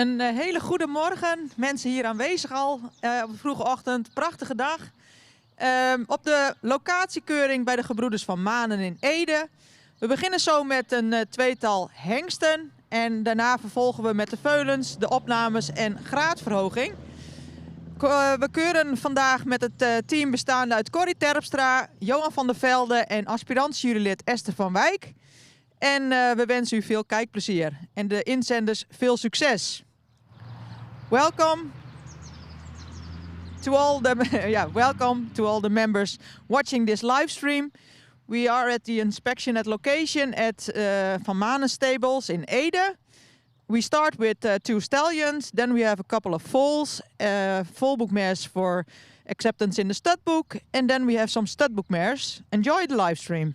Een hele goede morgen, mensen hier aanwezig al op de vroege ochtend. Prachtige dag. Op de locatiekeuring bij de Gebroeders van Manen in Ede. We beginnen zo met een tweetal hengsten. En daarna vervolgen we met de veulens, de opnames en graadverhoging. We keuren vandaag met het team bestaande uit Corrie Terpstra, Johan van der Velde en aspirant-jurylid Esther van Wijk. En we wensen u veel kijkplezier en de inzenders veel succes. Welcome to all the members watching this live stream. We are at the inspection at location at Van Manen Stables in Ede. We start with 2 stallions, then we have a couple of foals, foal-book mares for acceptance in the stud book, and then we have some stud book mares. Enjoy the live stream.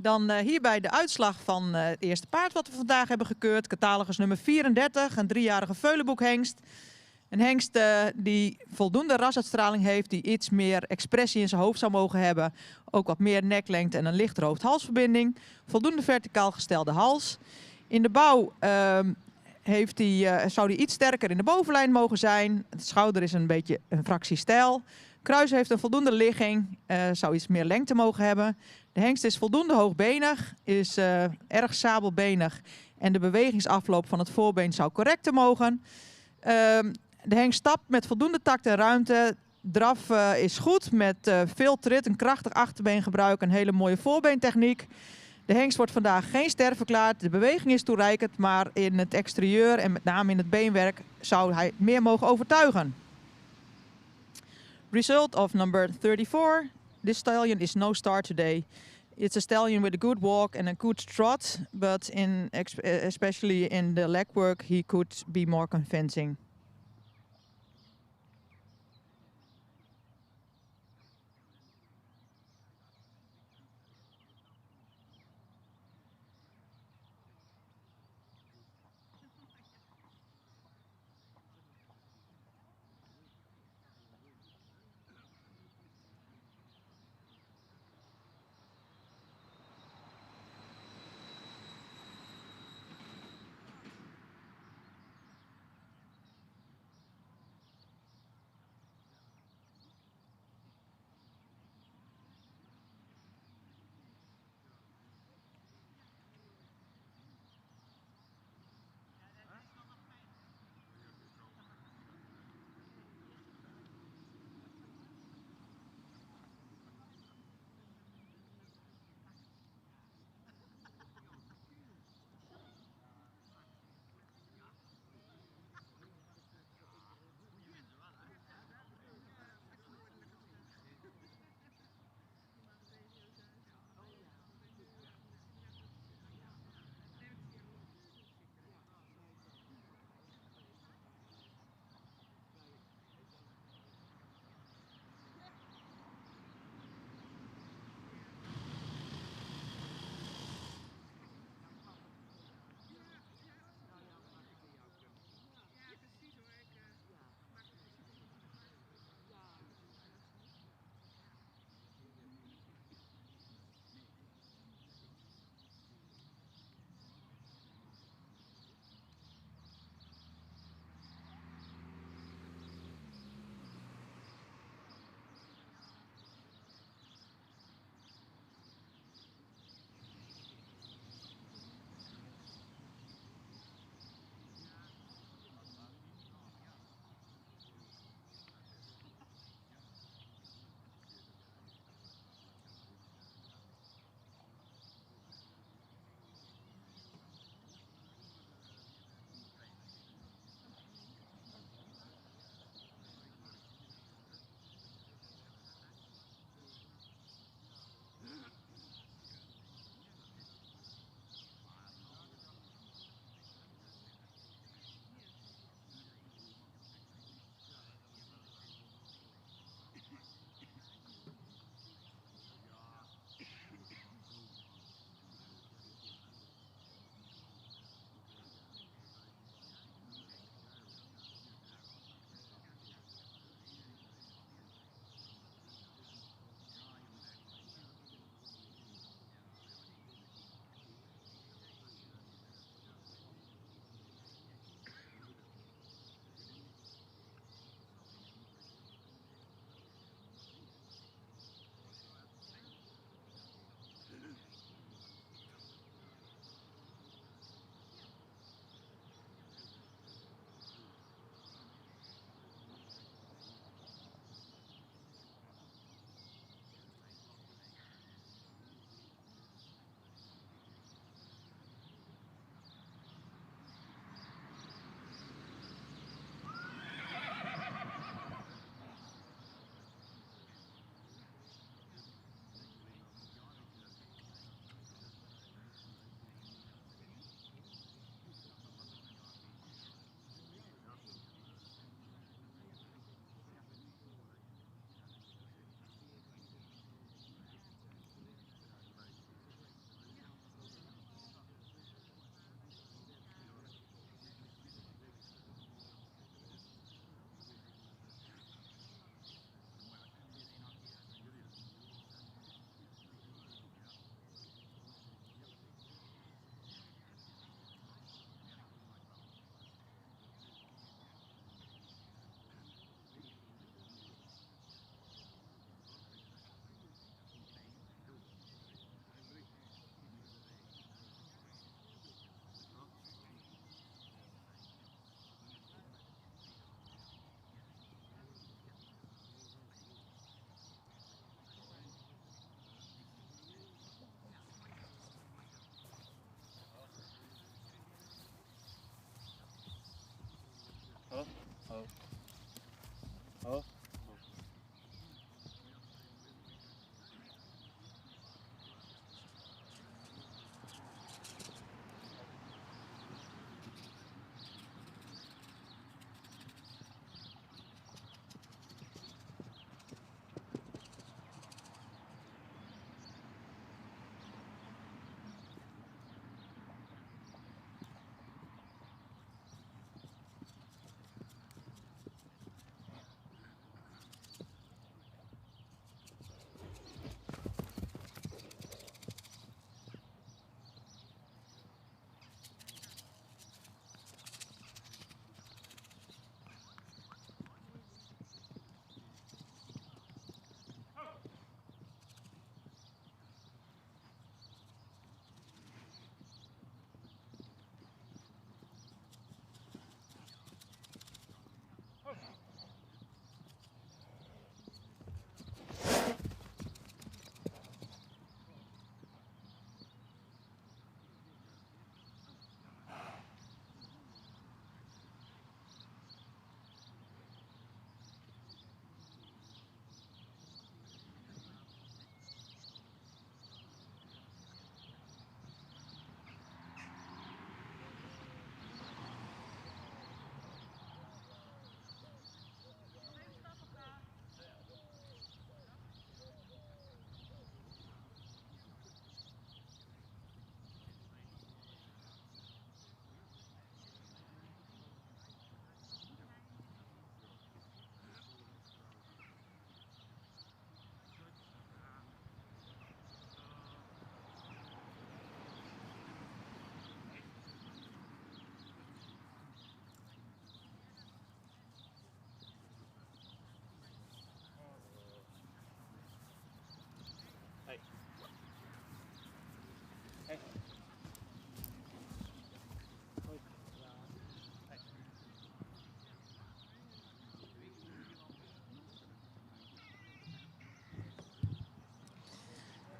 Dan hierbij de uitslag van het eerste paard wat we vandaag hebben gekeurd. Catalogus nummer 34, een 3-jarige veulenboekhengst. Een hengst die voldoende rasuitstraling heeft, die iets meer expressie in zijn hoofd zou mogen hebben. Ook wat meer neklengte en een lichtere hoofd-halsverbinding. Voldoende verticaal gestelde hals. In de bouw zou die iets sterker in de bovenlijn mogen zijn. Het schouder is een beetje een fractie stijl. Kruis heeft een voldoende ligging, zou iets meer lengte mogen hebben. De hengst is voldoende hoogbenig, is erg sabelbenig en de bewegingsafloop van het voorbeen zou correcter mogen. De hengst stapt met voldoende tact en ruimte. Draf is goed met veel trit, een krachtig achterbeengebruik, een hele mooie voorbeentechniek. De hengst wordt vandaag geen ster verklaard. De beweging is toereikend, maar in het exterieur en met name in het beenwerk zou hij meer mogen overtuigen. Result of number 34. This stallion is no star today. It's a stallion with a good walk and a good trot, but especially in the legwork he could be more convincing.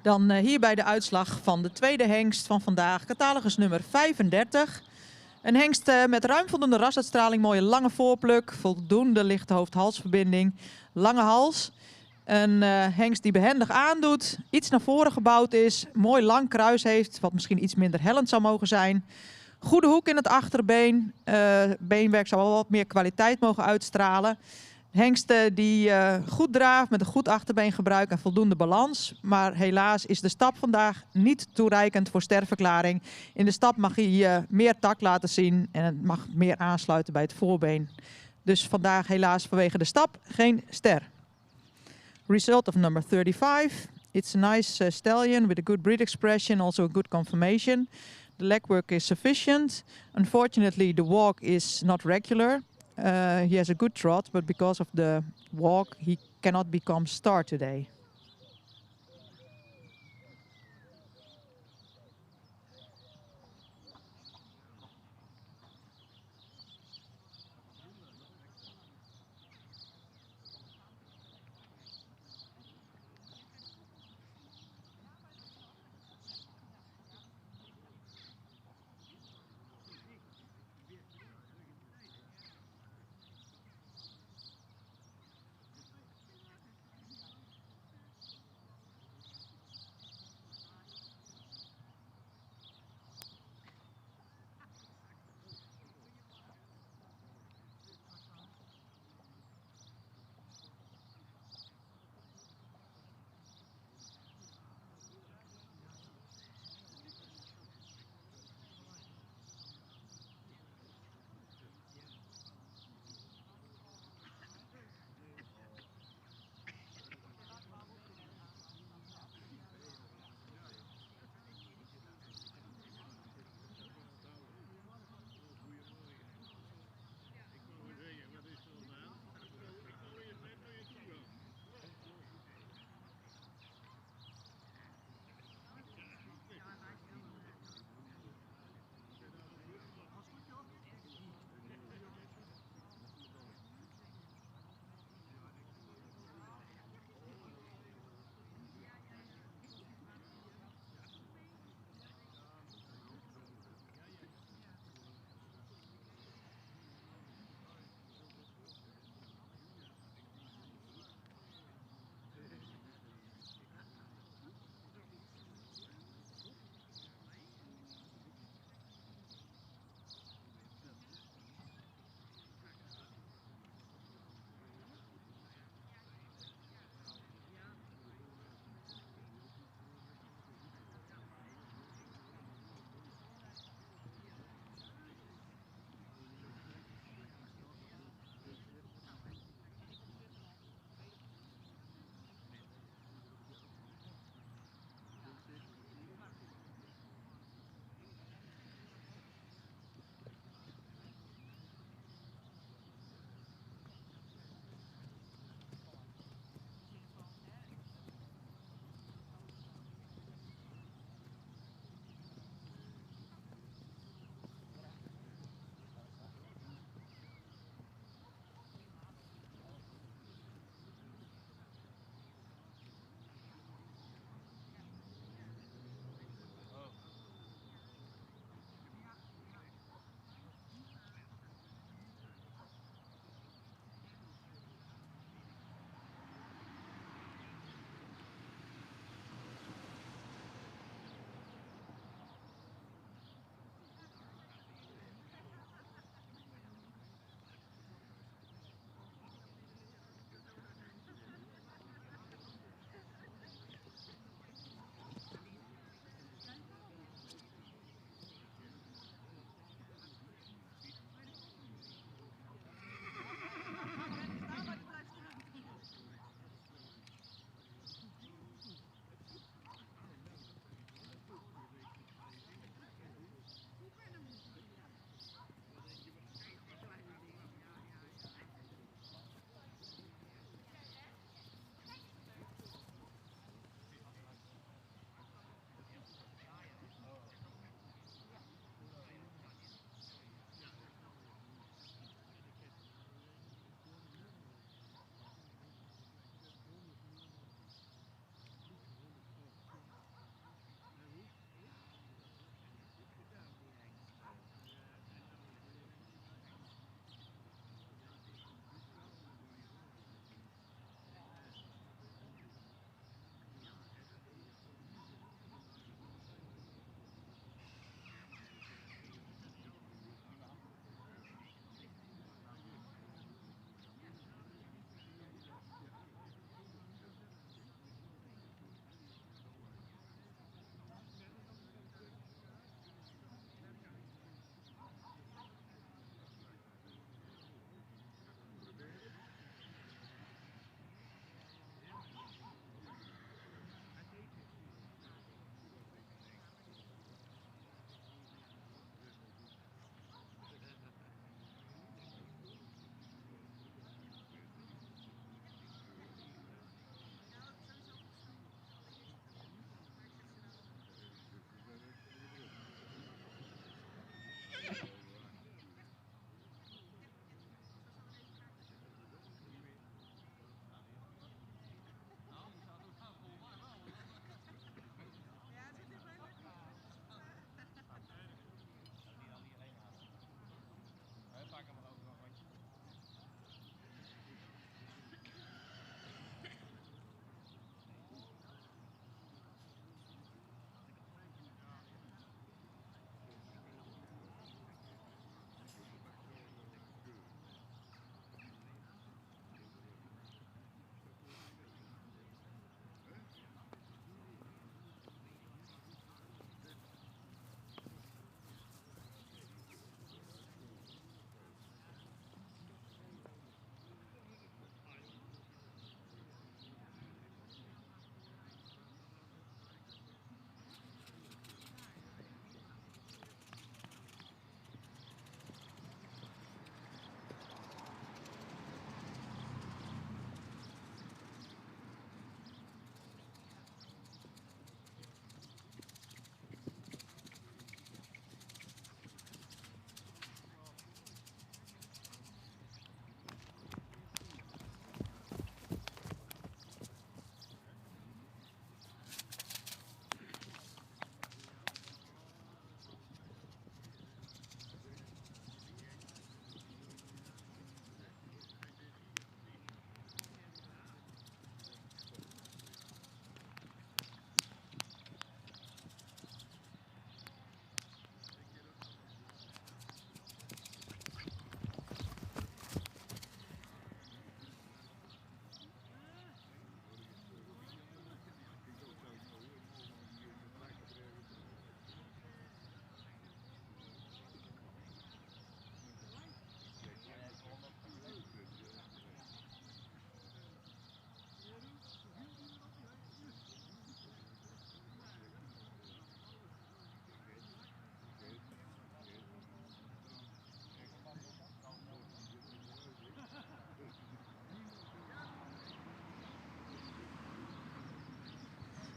Dan hierbij de uitslag van de tweede hengst van vandaag, catalogus nummer 35. Een hengst met ruim voldoende rasuitstraling, mooie lange voorpluk, voldoende lichte hoofd-halsverbinding, lange hals. Een hengst die behendig aandoet, iets naar voren gebouwd is, mooi lang kruis heeft, wat misschien iets minder hellend zou mogen zijn. Goede hoek in het achterbeen, beenwerk zou wel wat meer kwaliteit mogen uitstralen. Hengst die goed draaft met een goed achterbeengebruik en voldoende balans. Maar helaas is de stap vandaag niet toereikend voor sterverklaring. In de stap mag hij meer tak laten zien en het mag meer aansluiten bij het voorbeen. Dus vandaag helaas vanwege de stap geen ster. Result of number 35. It's a nice stallion with a good breed expression, also a good conformation. The legwork is sufficient. Unfortunately, the walk is not regular. He has a good trot, but because of the walk, he cannot become star today.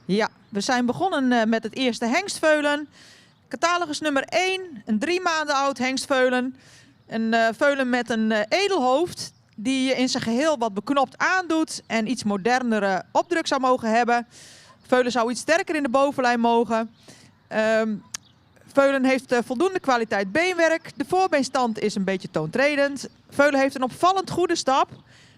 Ja, we zijn begonnen met het eerste hengstveulen. Catalogus nummer 1, een 3 maanden oud hengstveulen. Een veulen met een edelhoofd die je in zijn geheel wat beknopt aandoet en iets modernere opdruk zou mogen hebben. Veulen zou iets sterker in de bovenlijn mogen. Veulen heeft voldoende kwaliteit beenwerk. De voorbeenstand is een beetje toontredend. Veulen heeft een opvallend goede stap.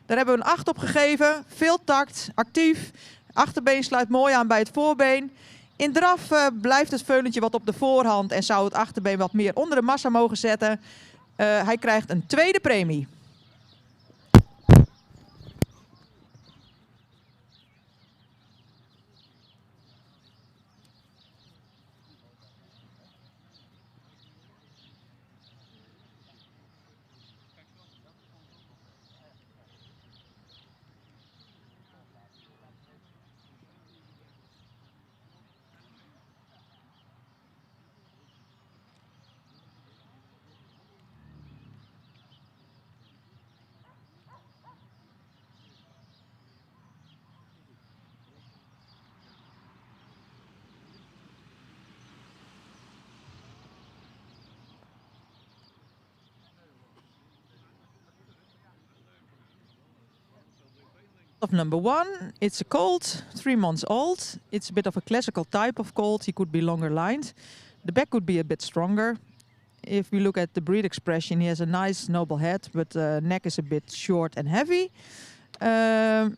Daar hebben we een 8 op gegeven. Veel tact, actief. Achterbeen sluit mooi aan bij het voorbeen. In draf blijft het veulentje wat op de voorhand en zou het achterbeen wat meer onder de massa mogen zetten. Hij krijgt een tweede premie. Of number 1, it's a colt, 3 months old. It's a bit of a classical type of colt. He could be longer lined. The back could be a bit stronger. If we look at the breed expression, he has a nice noble head, but the neck is a bit short and heavy.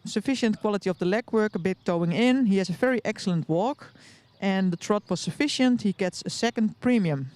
Sufficient quality of the leg work, a bit towing in. He has a very excellent walk, and the trot was sufficient. He gets a second premium.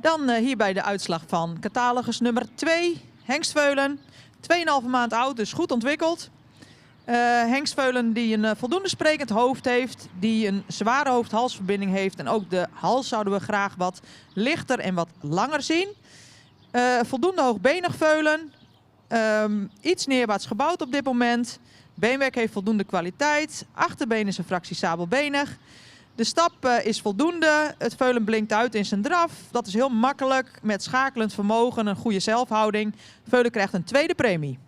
Dan hierbij de uitslag van catalogus nummer 2. Hengstveulen, 2,5 maand oud, dus goed ontwikkeld. Hengstveulen die een voldoende sprekend hoofd heeft, die een zware hoofd-halsverbinding heeft. En ook de hals zouden we graag wat lichter en wat langer zien. Voldoende hoogbenig veulen. Iets neerwaarts gebouwd op dit moment. Beenwerk heeft voldoende kwaliteit. Achterbeen is een fractie sabelbenig. De stap is voldoende. Het veulen blinkt uit in zijn draf. Dat is heel makkelijk met schakelend vermogen, een goede zelfhouding. Veulen krijgt een tweede premie.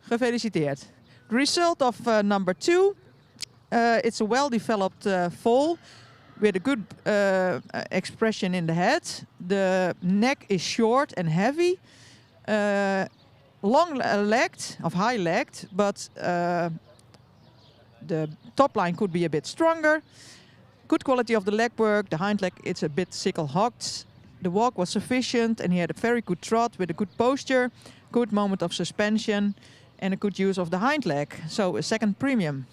Gefeliciteerd. The result of number 2. It's a well-developed foal with a good expression in the head. The neck is short and heavy. Long-legged, of high-legged, but the top line could be a bit stronger. Good quality of the leg work. The hind leg is a bit sickle-hocked. The walk was sufficient and he had a very good trot with a good posture, good moment of suspension and a good use of the hind leg. So a second premium.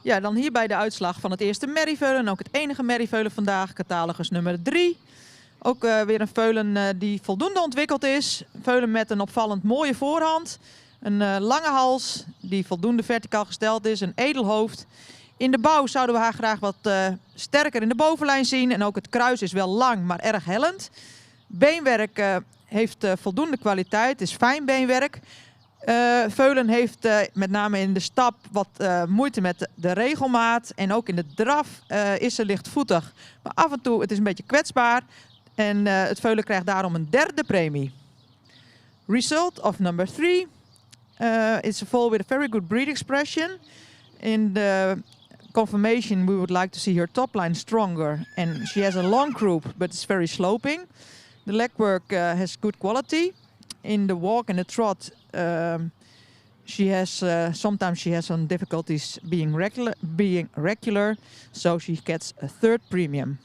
Ja, dan hierbij de uitslag van het eerste merrieveulen. Ook het enige merrieveulen vandaag, catalogus nummer 3. Ook weer een veulen die voldoende ontwikkeld is. Een veulen met een opvallend mooie voorhand. Een lange hals die voldoende verticaal gesteld is. Een edel hoofd. In de bouw zouden we haar graag wat sterker in de bovenlijn zien. En ook het kruis is wel lang, maar erg hellend. Beenwerk heeft voldoende kwaliteit. Het is fijn beenwerk. Veulen heeft met name in de stap wat moeite met de regelmaat. En ook in de draf is ze lichtvoetig. Maar af en toe het is een beetje kwetsbaar. En het veulen krijgt daarom een 3e premie. Result of number 3. It's a foal with a very good breed expression. In the conformation we would like to see her top line stronger. And she has a long croup, but it's very sloping. The legwork has good quality. In the walk and the trot, sometimes she has some difficulties being regular, so she gets a 3rd premium.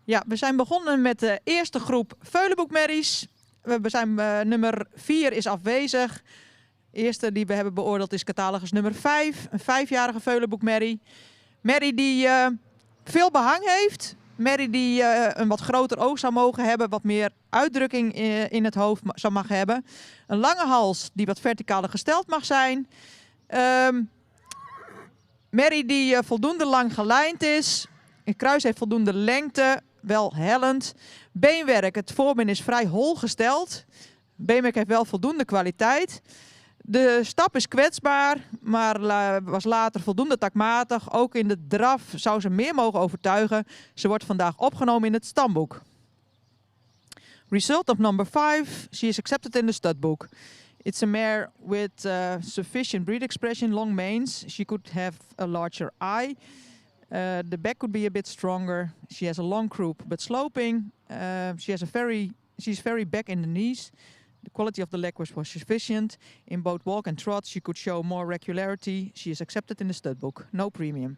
Ja, we zijn begonnen met de eerste groep Veulenboekmerries. We zijn, nummer 4 is afwezig. De eerste die we hebben beoordeeld is catalogus nummer 5. Een 5-jarige Veulenboekmerrie. Merrie die veel behang heeft. Merrie die een wat groter oog zou mogen hebben. Wat meer uitdrukking in het hoofd zou mag hebben. Een lange hals die wat verticaler gesteld mag zijn. Merrie die voldoende lang gelijnd is. Een kruis heeft voldoende lengte. Wel hellend. Beenwerk. Het voorbeen is vrij hol gesteld. Beenwerk heeft wel voldoende kwaliteit. De stap is kwetsbaar, maar was later voldoende takmatig. Ook in de draf zou ze meer mogen overtuigen. Ze wordt vandaag opgenomen in het stamboek. Result of number 5. She is accepted in the studbook. It's a mare with sufficient breed expression, long manes. She could have a larger eye. The back could be a bit stronger. She has a long croup but sloping. She's very back in the knees. The quality of the leg was sufficient. In both walk and trot, she could show more regularity. She is accepted in the studbook. No premium.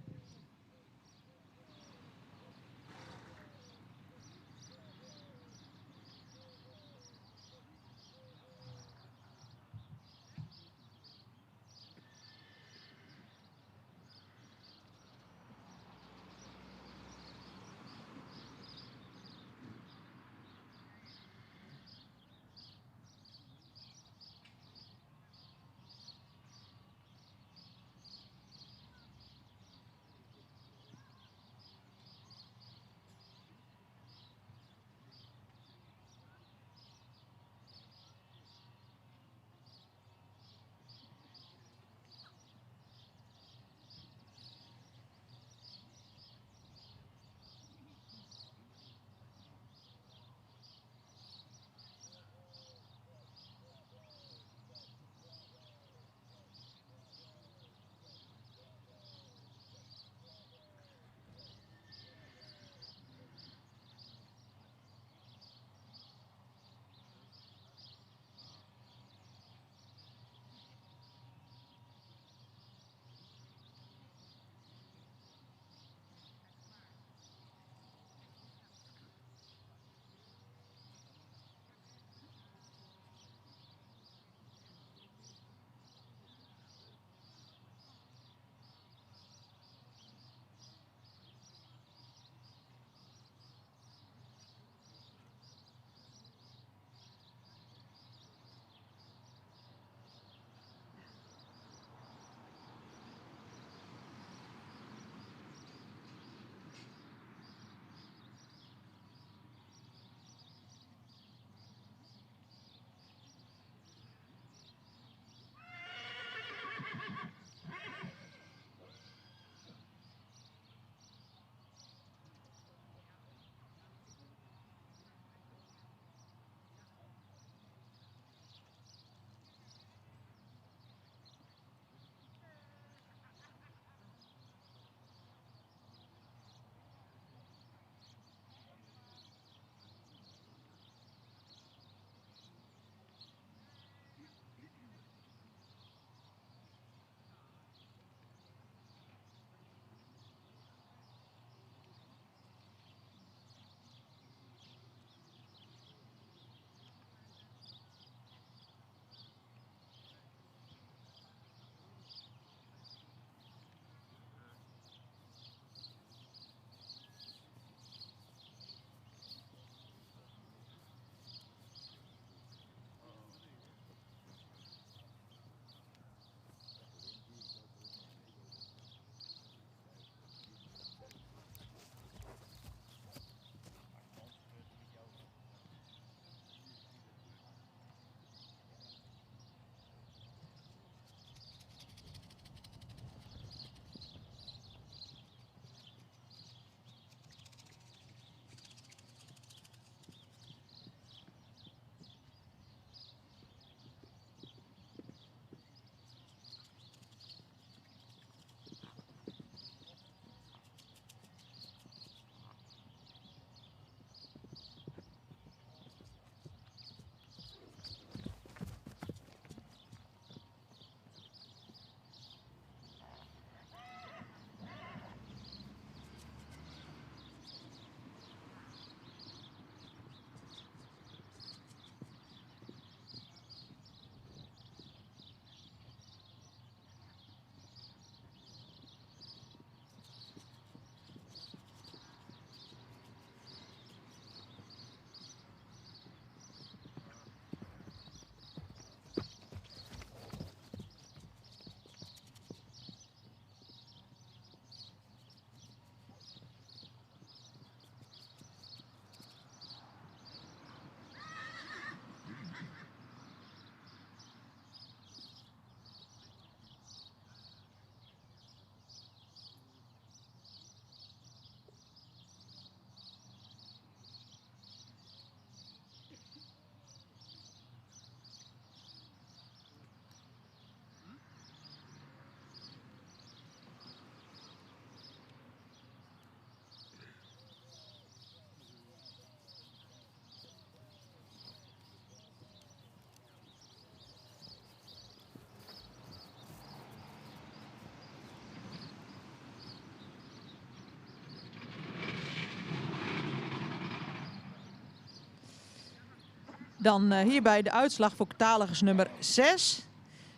Dan hierbij de uitslag voor catalogus nummer 6.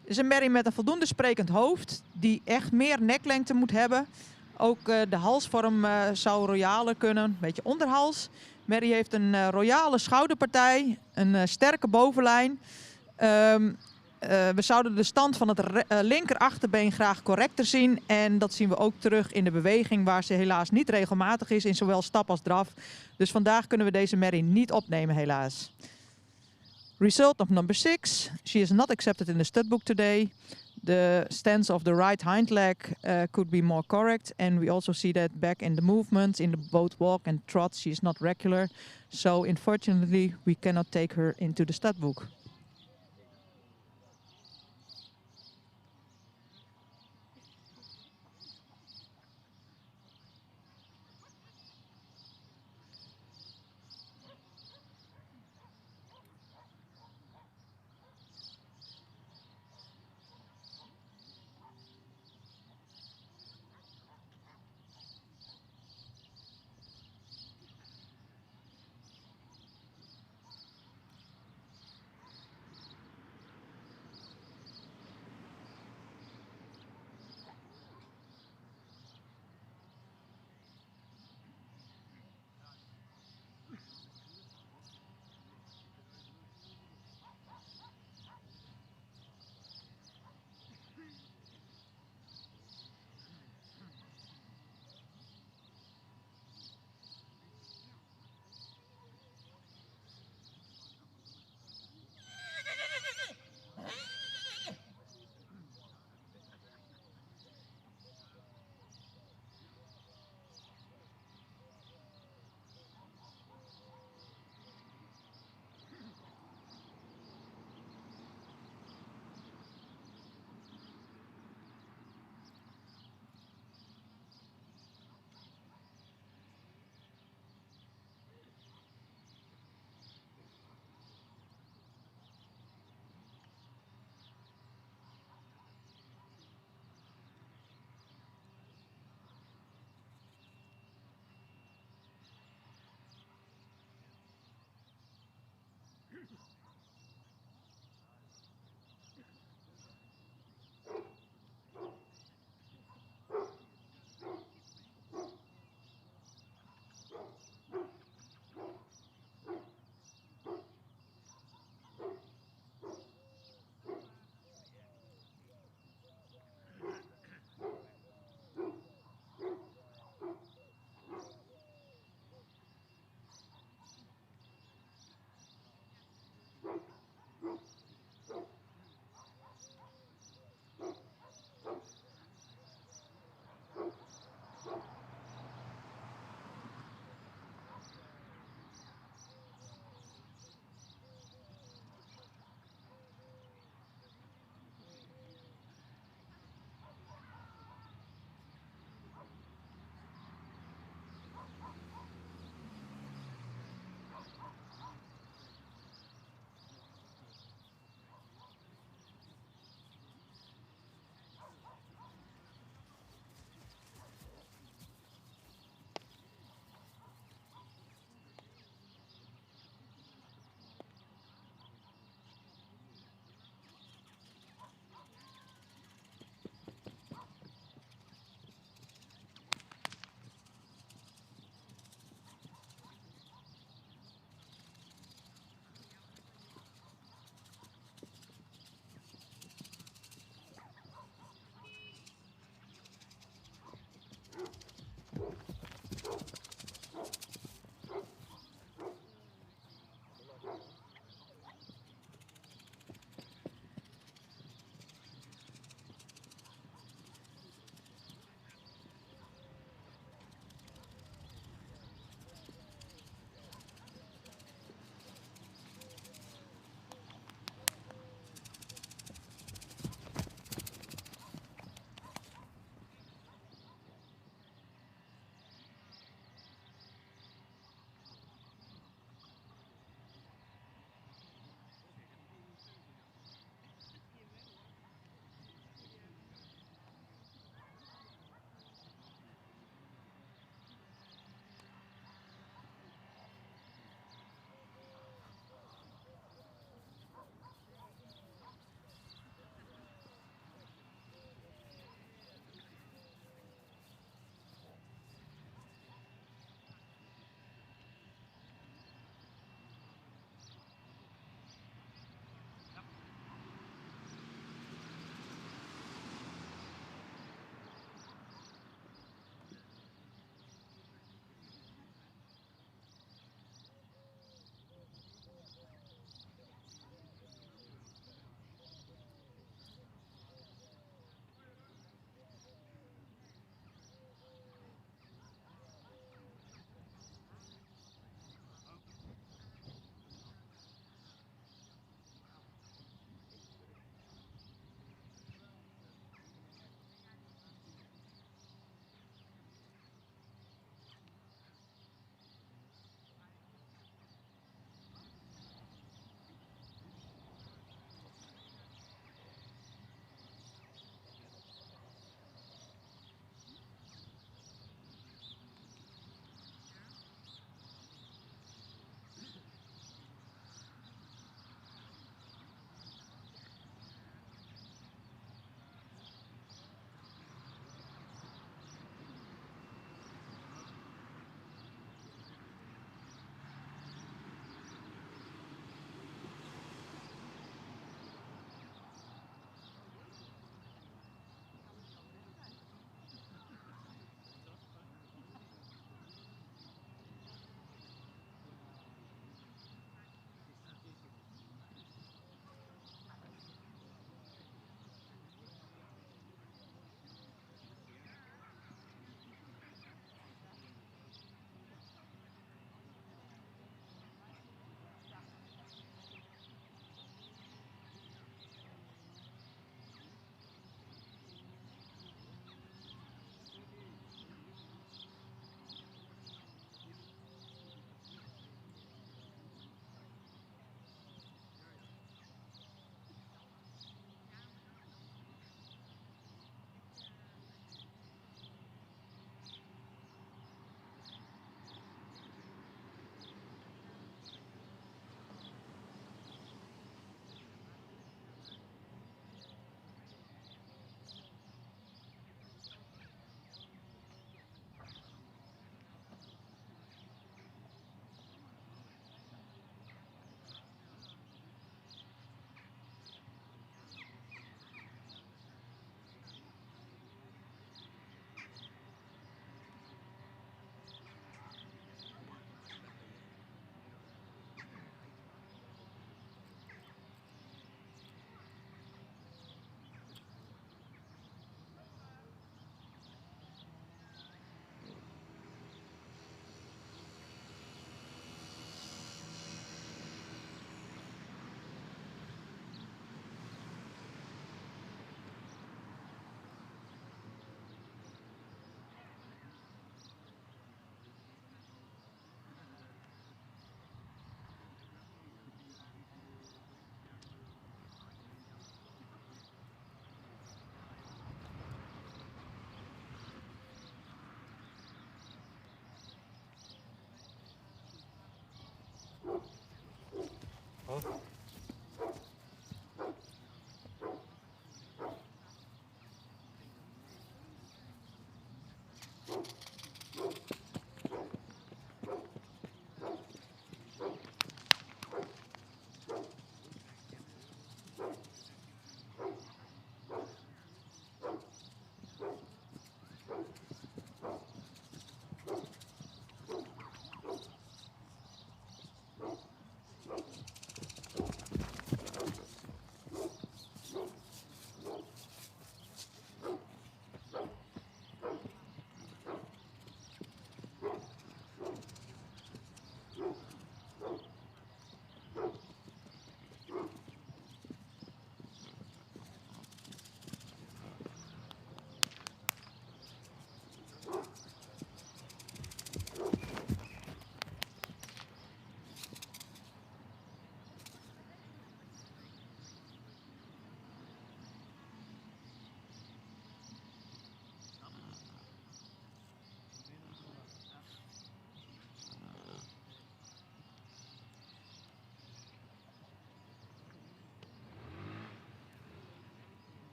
Het is een merrie met een voldoende sprekend hoofd die echt meer neklengte moet hebben. Ook de halsvorm zou royaler kunnen, een beetje onderhals. Merrie heeft een royale schouderpartij, een sterke bovenlijn. We zouden de stand van het linker achterbeen graag correcter zien. En dat zien we ook terug in de beweging, waar ze helaas niet regelmatig is in zowel stap als draf. Dus vandaag kunnen we deze merrie niet opnemen, helaas. Result of number 6. She is not accepted in the studbook today. The stance of the right hind leg could be more correct. And we also see that back in the movements, in the both walk and trot, she is not regular. So unfortunately, we cannot take her into the studbook.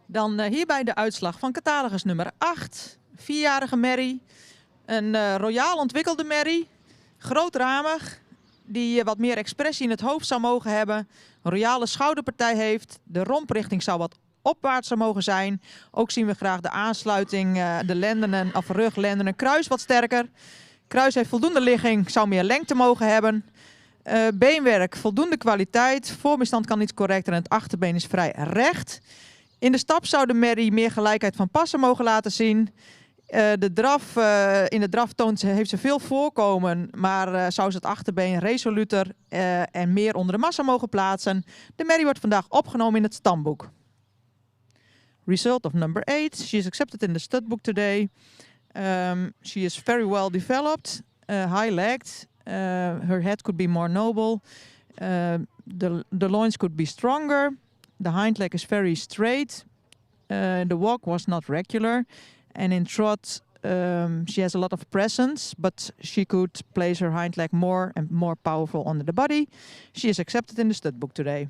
Dan hierbij de uitslag van catalogus nummer 8. 4-jarige merrie. Een royaal ontwikkelde merrie. Grootramig. Die wat meer expressie in het hoofd zou mogen hebben. Een royale schouderpartij heeft. De romprichting zou wat opwaartser mogen zijn. Ook zien we graag de aansluiting, de lendenen, of rug, lendenen, kruis wat sterker. Kruis heeft voldoende ligging, zou meer lengte mogen hebben. Beenwerk, voldoende kwaliteit. Voorbestand kan iets correcter en het achterbeen is vrij recht. In de stap zou de merrie meer gelijkheid van passen mogen laten zien. In de draf heeft ze veel voorkomen, maar zou ze het achterbeen resoluter en meer onder de massa mogen plaatsen. De merrie wordt vandaag opgenomen in het stamboek. Result of number 8. She is accepted in the studbook today. She is very well developed, high-legged. Her head could be more noble. The loins could be stronger. The hind leg is very straight. The walk was not regular. And in trot, she has a lot of presence, but she could place her hind leg more and more powerful under the body. She is accepted in the studbook today.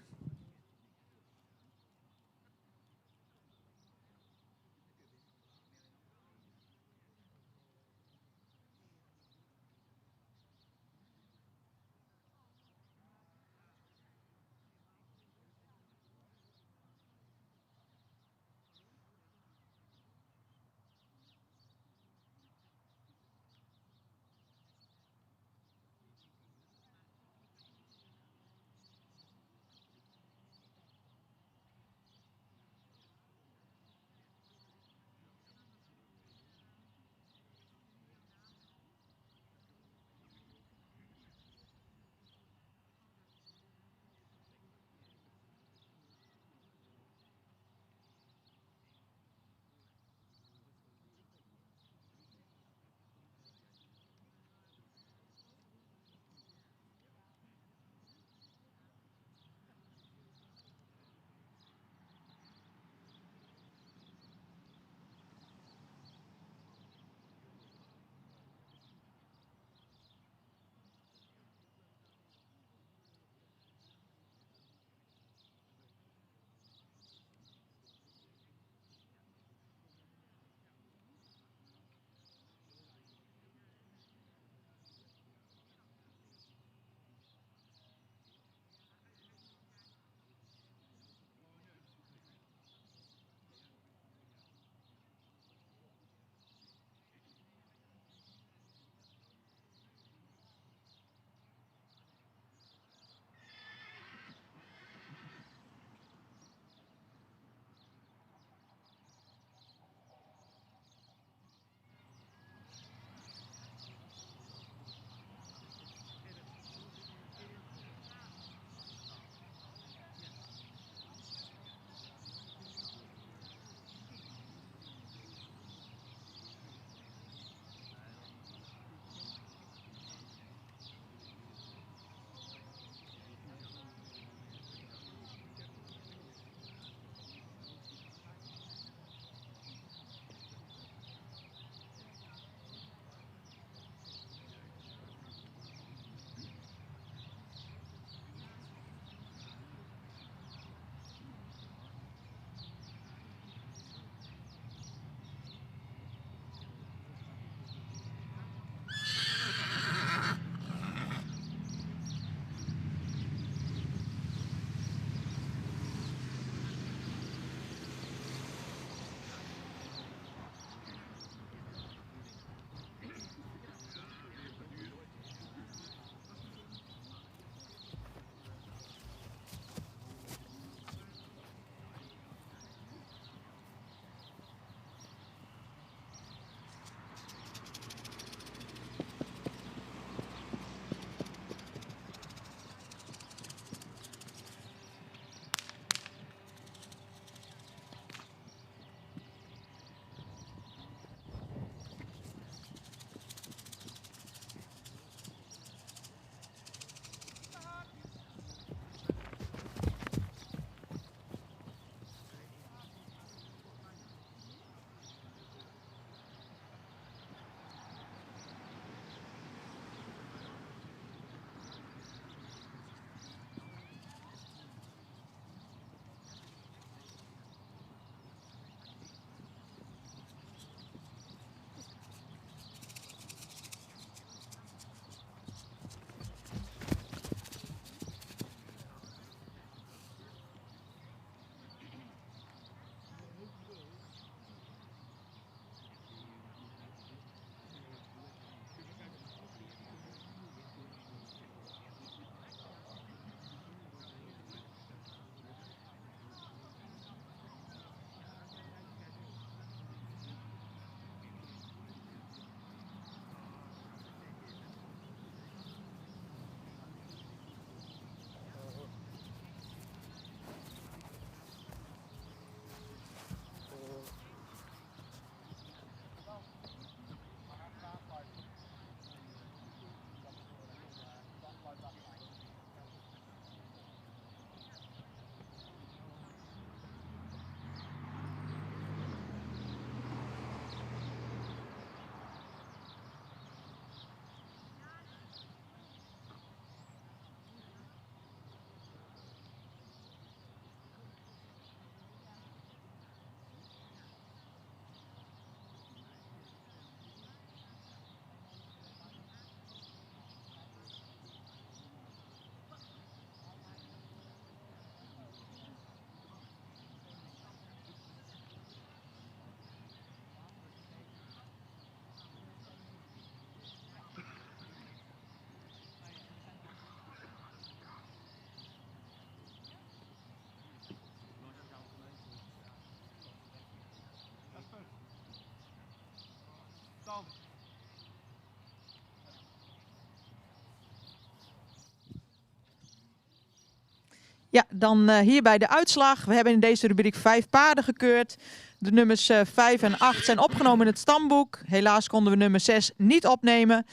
Ja, dan hierbij de uitslag. We hebben in deze rubriek 5 paarden gekeurd. De nummers 5 en 8 zijn opgenomen in het stamboek. Helaas konden we nummer 6 niet opnemen.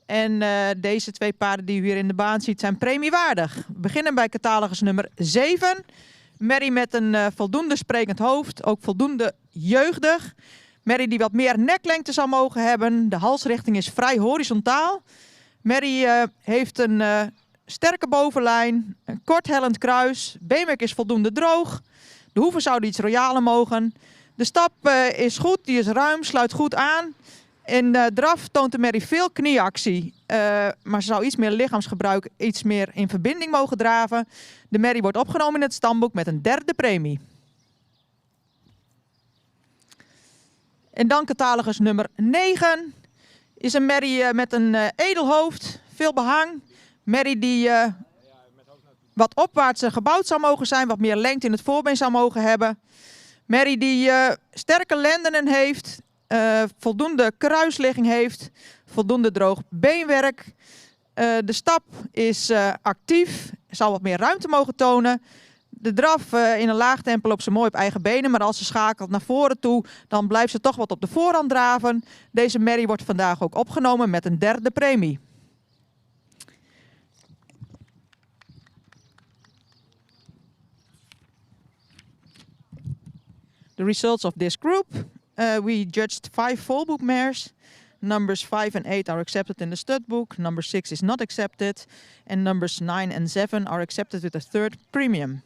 En deze 2 paarden die u hier in de baan ziet zijn premiewaardig. We beginnen bij catalogus nummer 7. Merrie met een voldoende sprekend hoofd, ook voldoende jeugdig. Merrie die wat meer neklengte zou mogen hebben. De halsrichting is vrij horizontaal. Merrie heeft een sterke bovenlijn, een kort hellend kruis. Beenmerk is voldoende droog. De hoeven zouden iets royaler mogen. De stap is goed, die is ruim, sluit goed aan. In draf toont de merrie veel knieactie, maar ze zou iets meer lichaamsgebruik, iets meer in verbinding mogen draven. De merrie wordt opgenomen in het stamboek met een 3e premie. En dan catalogus nummer 9 is een merrie met een edel hoofd, veel behang. Merrie die wat opwaarts gebouwd zou mogen zijn, wat meer lengte in het voorbeen zou mogen hebben. Merrie die sterke lendenen heeft, voldoende kruisligging heeft, voldoende droog beenwerk. De stap is actief, zou wat meer ruimte mogen tonen. De draf in een laag tempo loopt ze mooi op eigen benen, maar als ze schakelt naar voren toe, dan blijft ze toch wat op de voorhand draven. Deze merrie wordt vandaag ook opgenomen met een 3e premie. The results of this group. We judged 5 volbook mares. Numbers 5 and 8 are accepted in the stud book. Number 6 is not accepted. And numbers 9 and 7 are accepted with a 3rd premium.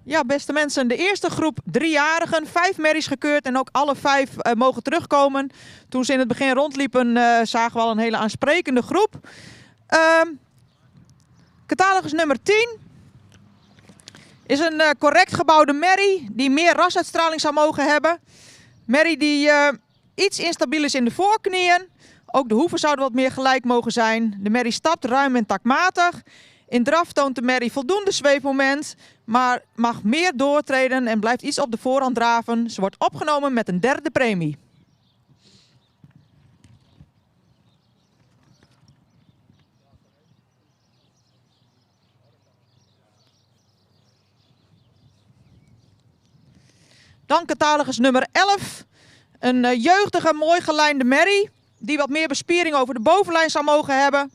Ja, beste mensen, de eerste groep 3-jarigen, 5 merries gekeurd en ook alle 5 mogen terugkomen. Toen ze in het begin rondliepen zagen we al een hele aansprekende groep. Catalogus nummer 10 is een correct gebouwde merrie die meer rasuitstraling zou mogen hebben. Merrie die iets instabiel is in de voorknieën. Ook de hoeven zouden wat meer gelijk mogen zijn. De merrie stapt ruim en takmatig. In draf toont de merrie voldoende zweefmoment, maar mag meer doortreden en blijft iets op de voorhand draven. Ze wordt opgenomen met een 3e premie. Dan catalogus nummer 11. Een jeugdige, mooi gelijnde merrie die wat meer bespiering over de bovenlijn zou mogen hebben.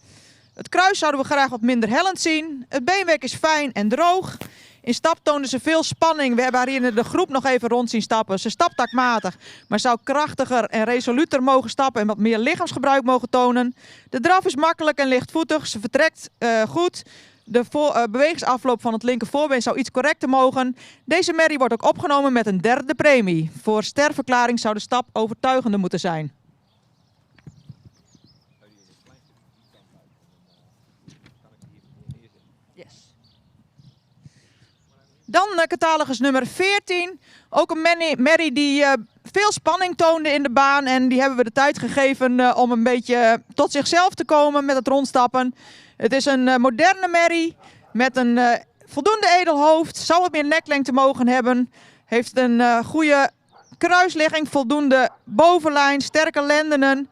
Het kruis zouden we graag wat minder hellend zien. Het beenwerk is fijn en droog. In stap toonde ze veel spanning. We hebben haar hier in de groep nog even rond zien stappen. Ze stapt takmatig, maar zou krachtiger en resoluter mogen stappen en wat meer lichaamsgebruik mogen tonen. De draf is makkelijk en lichtvoetig. Ze vertrekt goed. De bewegingsafloop van het linker voorbeen zou iets correcter mogen. Deze merrie wordt ook opgenomen met een 3e premie. Voor sterverklaring zou de stap overtuigender moeten zijn. Dan catalogus nummer 14. Ook een merrie die veel spanning toonde in de baan. En die hebben we de tijd gegeven om een beetje tot zichzelf te komen met het rondstappen. Het is een moderne merrie met een voldoende edel hoofd. Zou wat meer neklengte mogen hebben. Heeft een goede kruisligging, voldoende bovenlijn, sterke lendenen.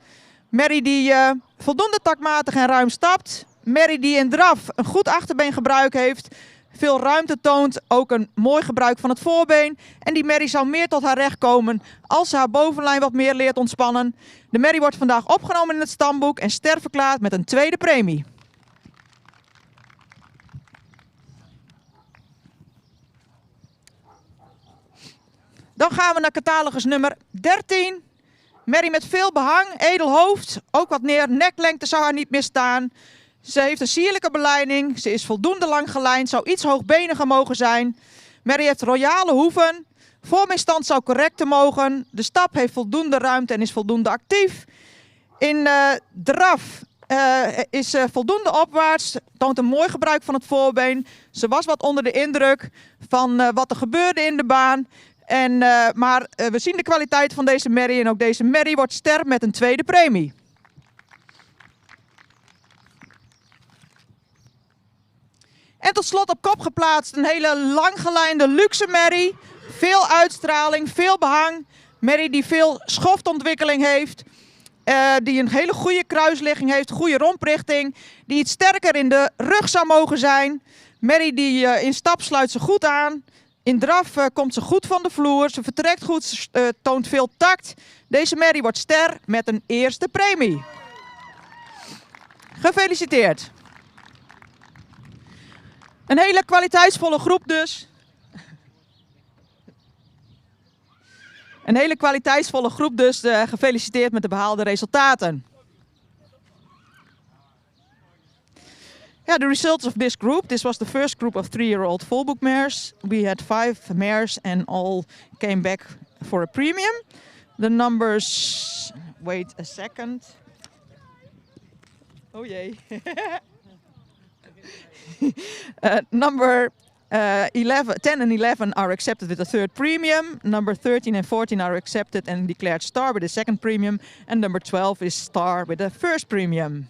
Merrie die voldoende takmatig en ruim stapt. Merrie die in draf een goed achterbeengebruik heeft. Veel ruimte toont, ook een mooi gebruik van het voorbeen. En die merrie zou meer tot haar recht komen als ze haar bovenlijn wat meer leert ontspannen. De merrie wordt vandaag opgenomen in het stamboek en sterverklaard met een 2e premie. Dan gaan we naar catalogus nummer 13. Merrie met veel behang, edel hoofd, ook wat meer neklengte zou haar niet misstaan. Ze heeft een sierlijke beleiding, ze is voldoende lang gelijnd, zou iets hoogbeniger mogen zijn. Merrie heeft royale hoeven, vormingstand zou correcter mogen. De stap heeft voldoende ruimte en is voldoende actief. In draf is voldoende opwaarts, toont een mooi gebruik van het voorbeen. Ze was wat onder de indruk van wat er gebeurde in de baan. Maar we zien de kwaliteit van deze merrie en ook deze merrie wordt ster met een 2e premie. En tot slot op kop geplaatst een hele langgelijnde luxe merrie. Veel uitstraling, veel behang. Merrie die veel schoftontwikkeling heeft. Die een hele goede kruisligging heeft, goede romprichting. Die iets sterker in de rug zou mogen zijn. Merrie die in stap sluit ze goed aan. In draf komt ze goed van de vloer. Ze vertrekt goed, toont veel tact. Deze merrie wordt ster met een 1e premie. Gefeliciteerd. Een hele kwaliteitsvolle groep dus. Een hele kwaliteitsvolle groep dus. Gefeliciteerd met de behaalde resultaten. Yeah, the results of this group. This was the first group of 3-year-old volbook mares. We had 5 mares and all came back for a premium. The numbers, wait a second. Oh jee. Number 10 and 11 are accepted with a 3rd premium. Number 13 and 14 are accepted and declared star with a 2nd premium. And number 12 is star with a 1st premium.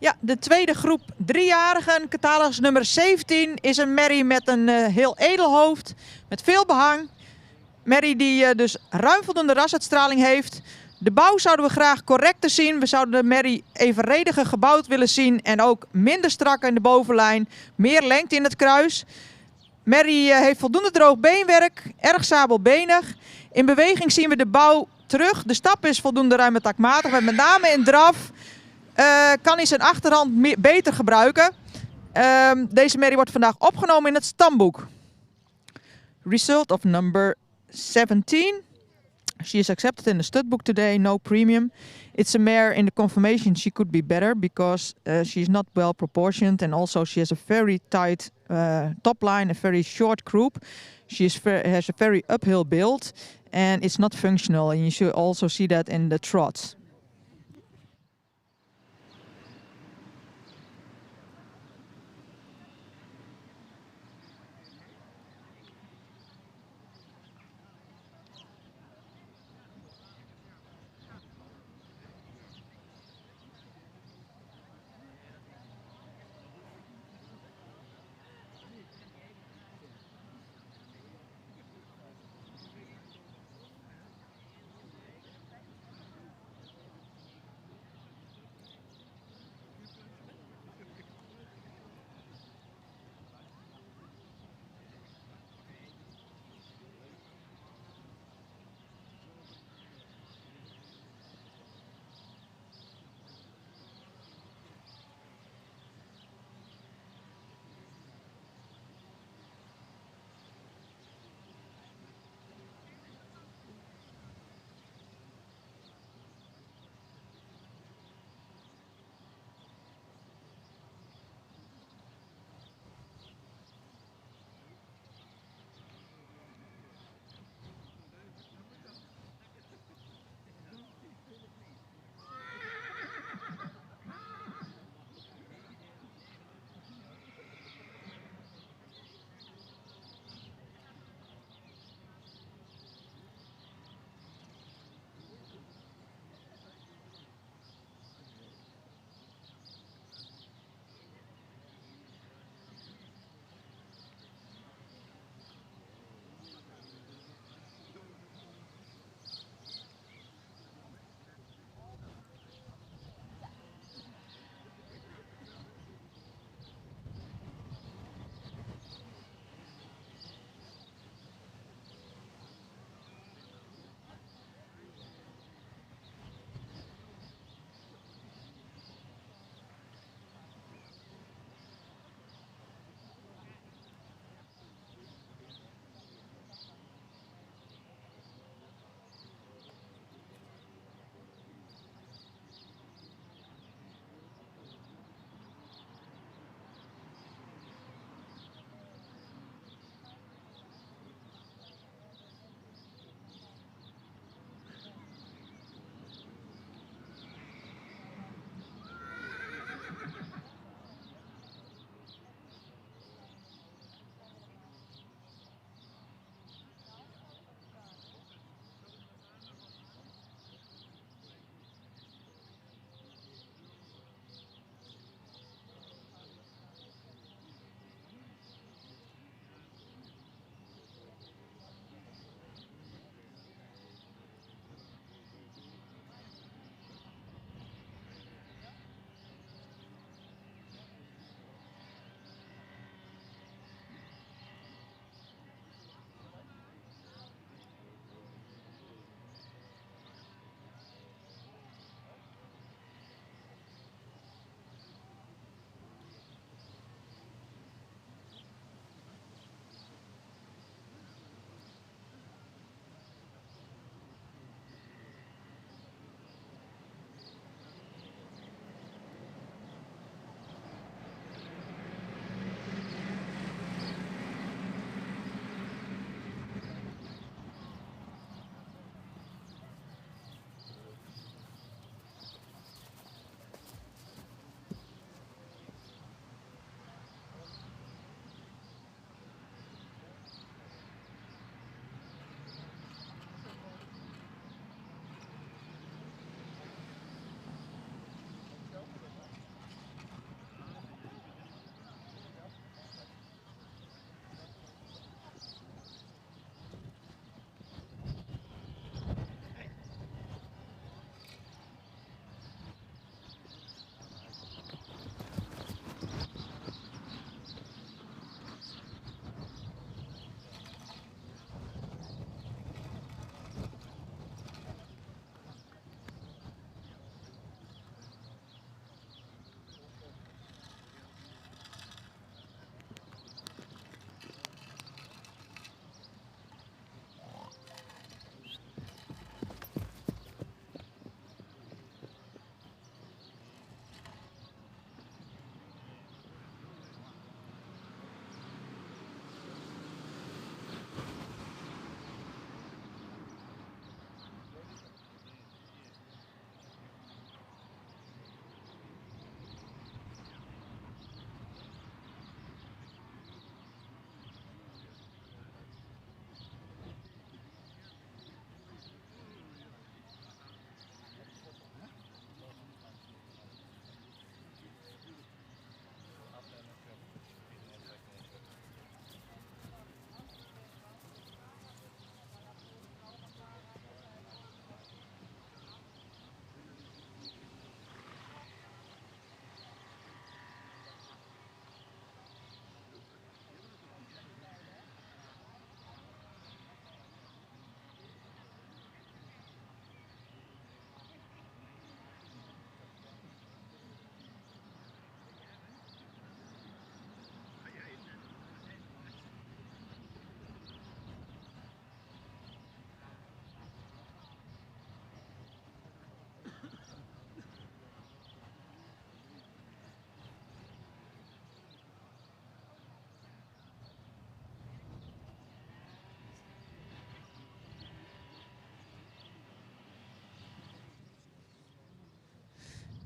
Ja, de tweede groep 3-jarigen, catalogus nummer 17, is een merrie met een heel edel hoofd, met veel behang. Merrie die dus ruim voldoende rasuitstraling heeft. De bouw zouden we graag correcter zien. We zouden de merrie evenrediger gebouwd willen zien en ook minder strak in de bovenlijn, meer lengte in het kruis. Merrie heeft voldoende droog beenwerk, erg sabelbenig. In beweging zien we de bouw terug. De stap is voldoende ruim en takmatig. Met name in draf kan hij zijn achterhand beter gebruiken. Deze merrie wordt vandaag opgenomen in het stamboek. Result of number 17. She is accepted in the studbook today, no premium. It's a mare in the conformation she could be better because she is not well proportioned and also she has a very tight top line, a very short croup. She has a very uphill build and it's not functional, and you should also see that in the trots.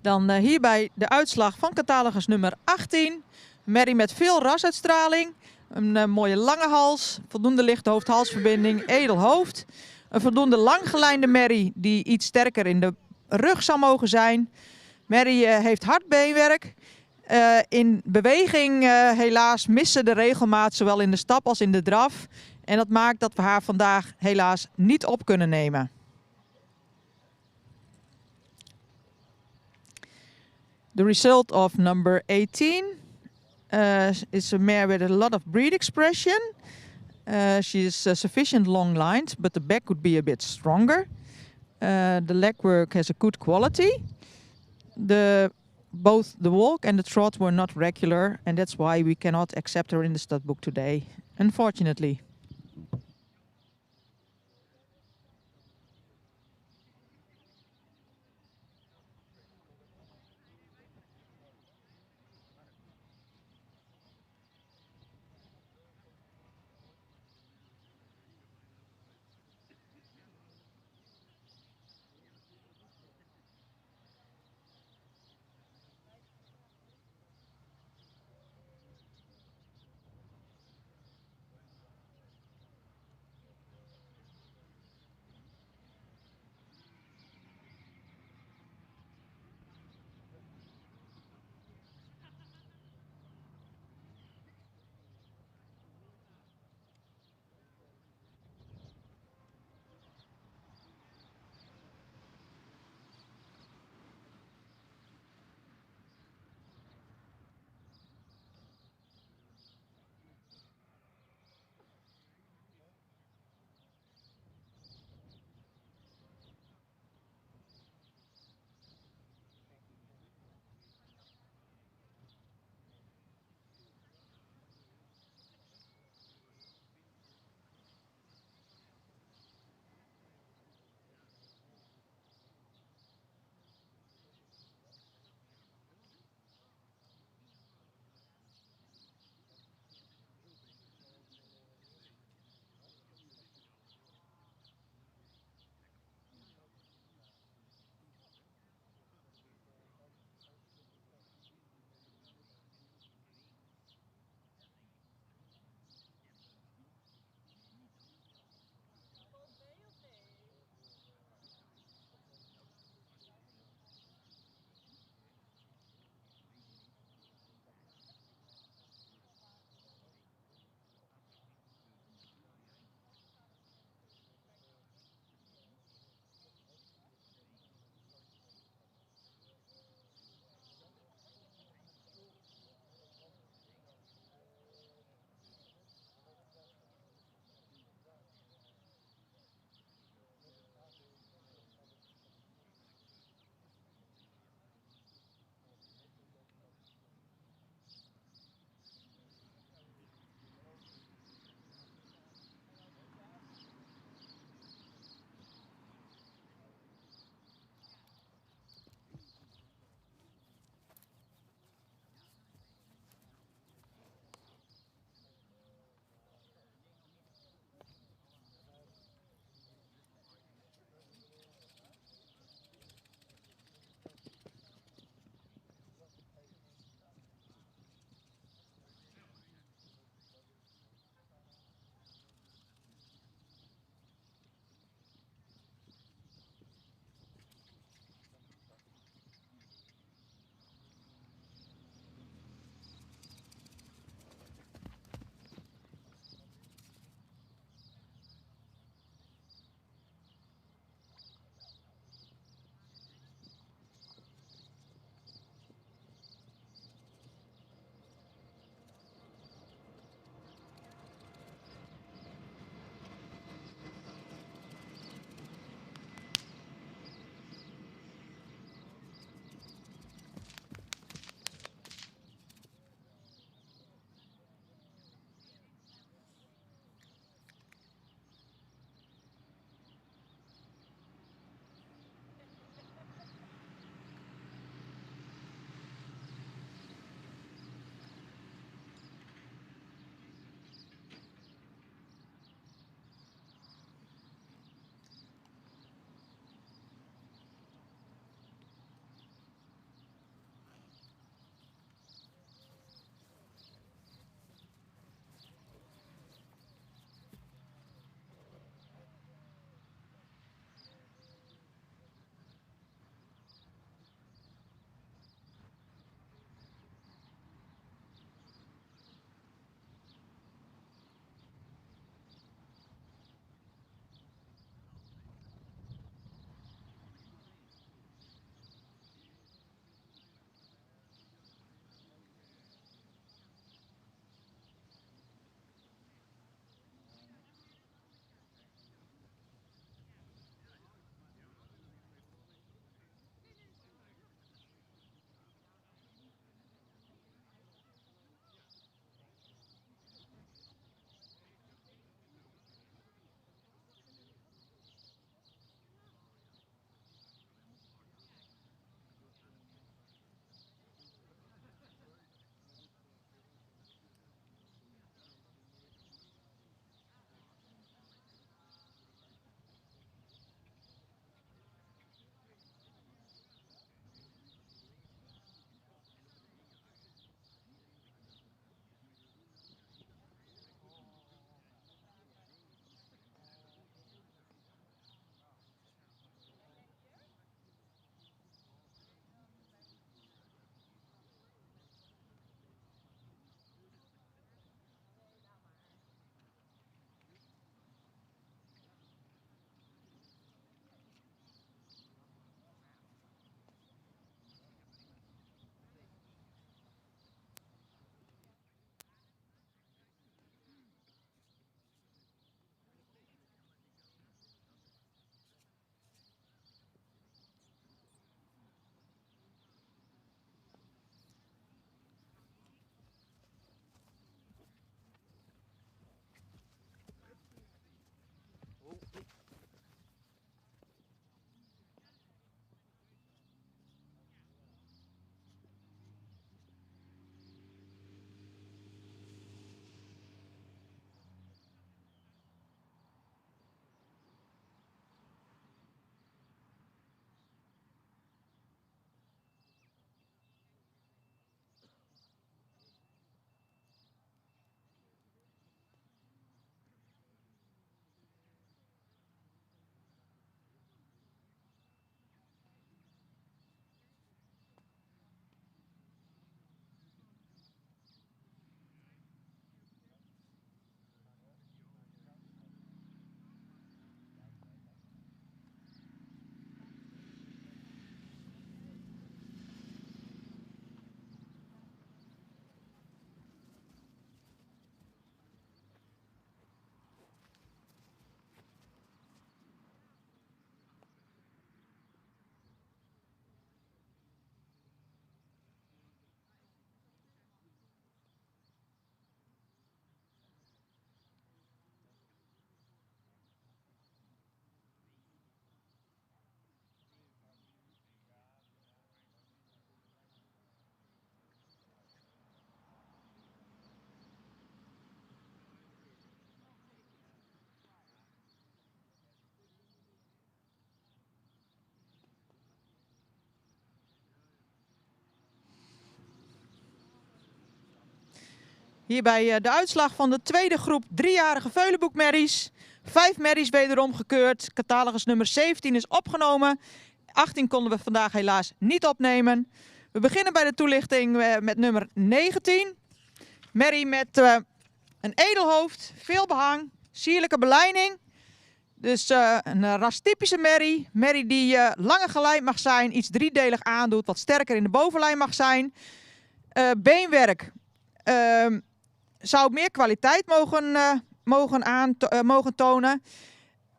Dan hierbij de uitslag van catalogus nummer 18. Merrie met veel rasuitstraling. Een mooie lange hals, voldoende lichte hoofd-halsverbinding, edel hoofd. Een voldoende langgelijnde merrie die iets sterker in de rug zou mogen zijn. Merrie heeft hard beenwerk. In beweging helaas missen de regelmaat zowel in de stap als in de draf. En dat maakt dat we haar vandaag helaas niet op kunnen nemen. The result of number 18 is a mare with a lot of breed expression. She is sufficient long-lined, but the back could be a bit stronger. The leg work has a good quality. Both the walk and the trot were not regular, and that's why we cannot accept her in the stud book today, unfortunately. Hierbij de uitslag van de tweede groep 3-jarige Veulenboekmerries. 5 merries wederom gekeurd. Catalogus nummer 17 is opgenomen. 18 konden we vandaag helaas niet opnemen. We beginnen bij de toelichting met nummer 19. Merrie met een edelhoofd, veel behang, sierlijke belijning. Dus een rastypische merrie. Merrie die langer gelijnd mag zijn, iets driedelig aandoet, wat sterker in de bovenlijn mag zijn. Beenwerk zou meer kwaliteit mogen tonen.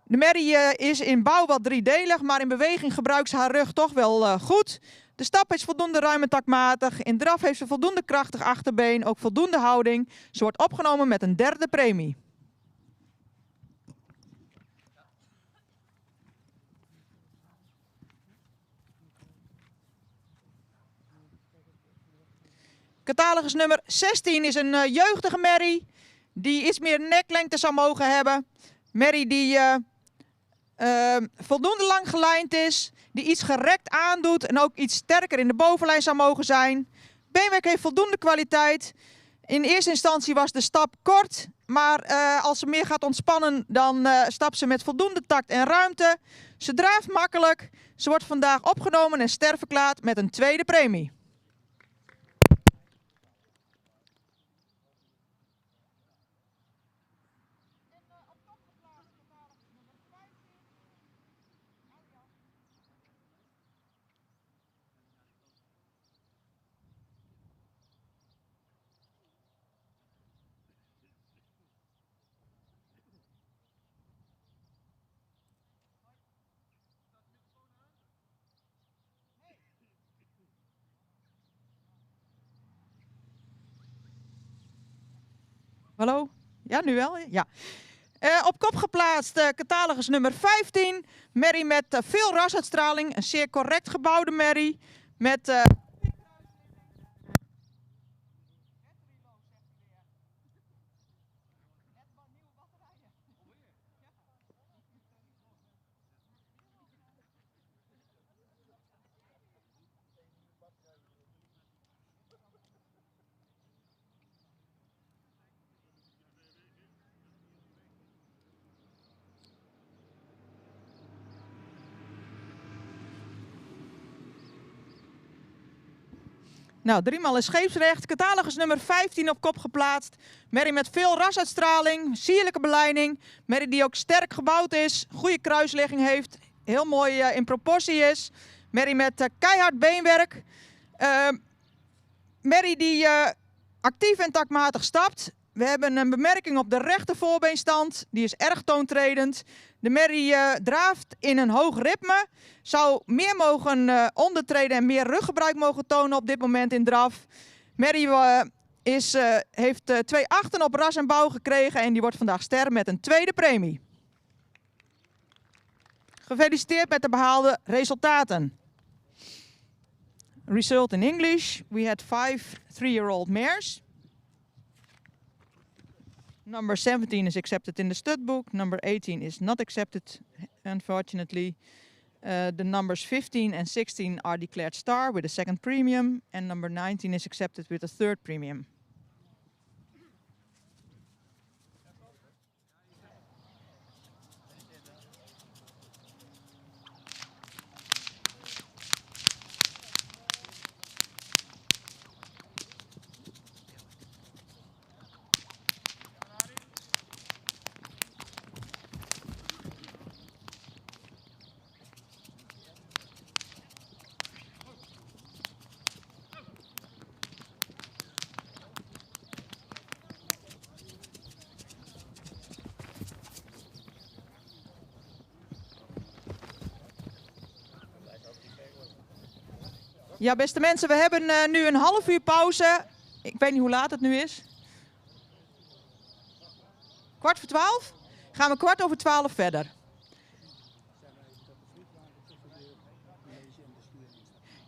De merrie is in bouw wat driedelig, maar in beweging gebruikt ze haar rug toch wel goed. De stap is voldoende ruim en takmatig. In draf heeft ze voldoende krachtig achterbeen, ook voldoende houding. Ze wordt opgenomen met een 3e premie. Catalogus nummer 16 is een jeugdige merrie die iets meer neklengte zou mogen hebben. Merrie die voldoende lang gelijnd is, die iets gerekt aandoet en ook iets sterker in de bovenlijn zou mogen zijn. Beenwerk heeft voldoende kwaliteit. In eerste instantie was de stap kort, maar als ze meer gaat ontspannen, dan stapt ze met voldoende tact en ruimte. Ze draaft makkelijk. Ze wordt vandaag opgenomen en sterverklaard met een 2e premie. Hallo? Ja, nu wel? Ja. Op kop geplaatst catalogus nummer 15. Merrie met veel rasuitstraling. Een zeer correct gebouwde merrie. Met nou, 3 is scheepsrecht. Catalogus nummer 15 op kop geplaatst. Merrie met veel rasuitstraling, sierlijke belijning. Merrie die ook sterk gebouwd is, goede kruisligging heeft, heel mooi in proportie is. Merrie met keihard beenwerk. Merrie die actief en takmatig stapt. We hebben een bemerking op de rechter voorbeenstand. Die is erg toontredend. De merrie draaft in een hoog ritme. Zou meer mogen ondertreden en meer ruggebruik mogen tonen op dit moment in draf. Merrie heeft 2 achten op ras en bouw gekregen en die wordt vandaag ster met een 2e premie. Gefeliciteerd met de behaalde resultaten. Result in English. We had 5 3-year-old mares. Number 17 is accepted in the stud book. Number 18 is not accepted, unfortunately. The numbers 15 and 16 are declared star with a 2nd premium. And number 19 is accepted with a 3rd premium. Ja, beste mensen, we hebben nu een half uur pauze. Ik weet niet hoe laat het nu is. 11:45? Gaan we 11:15 verder.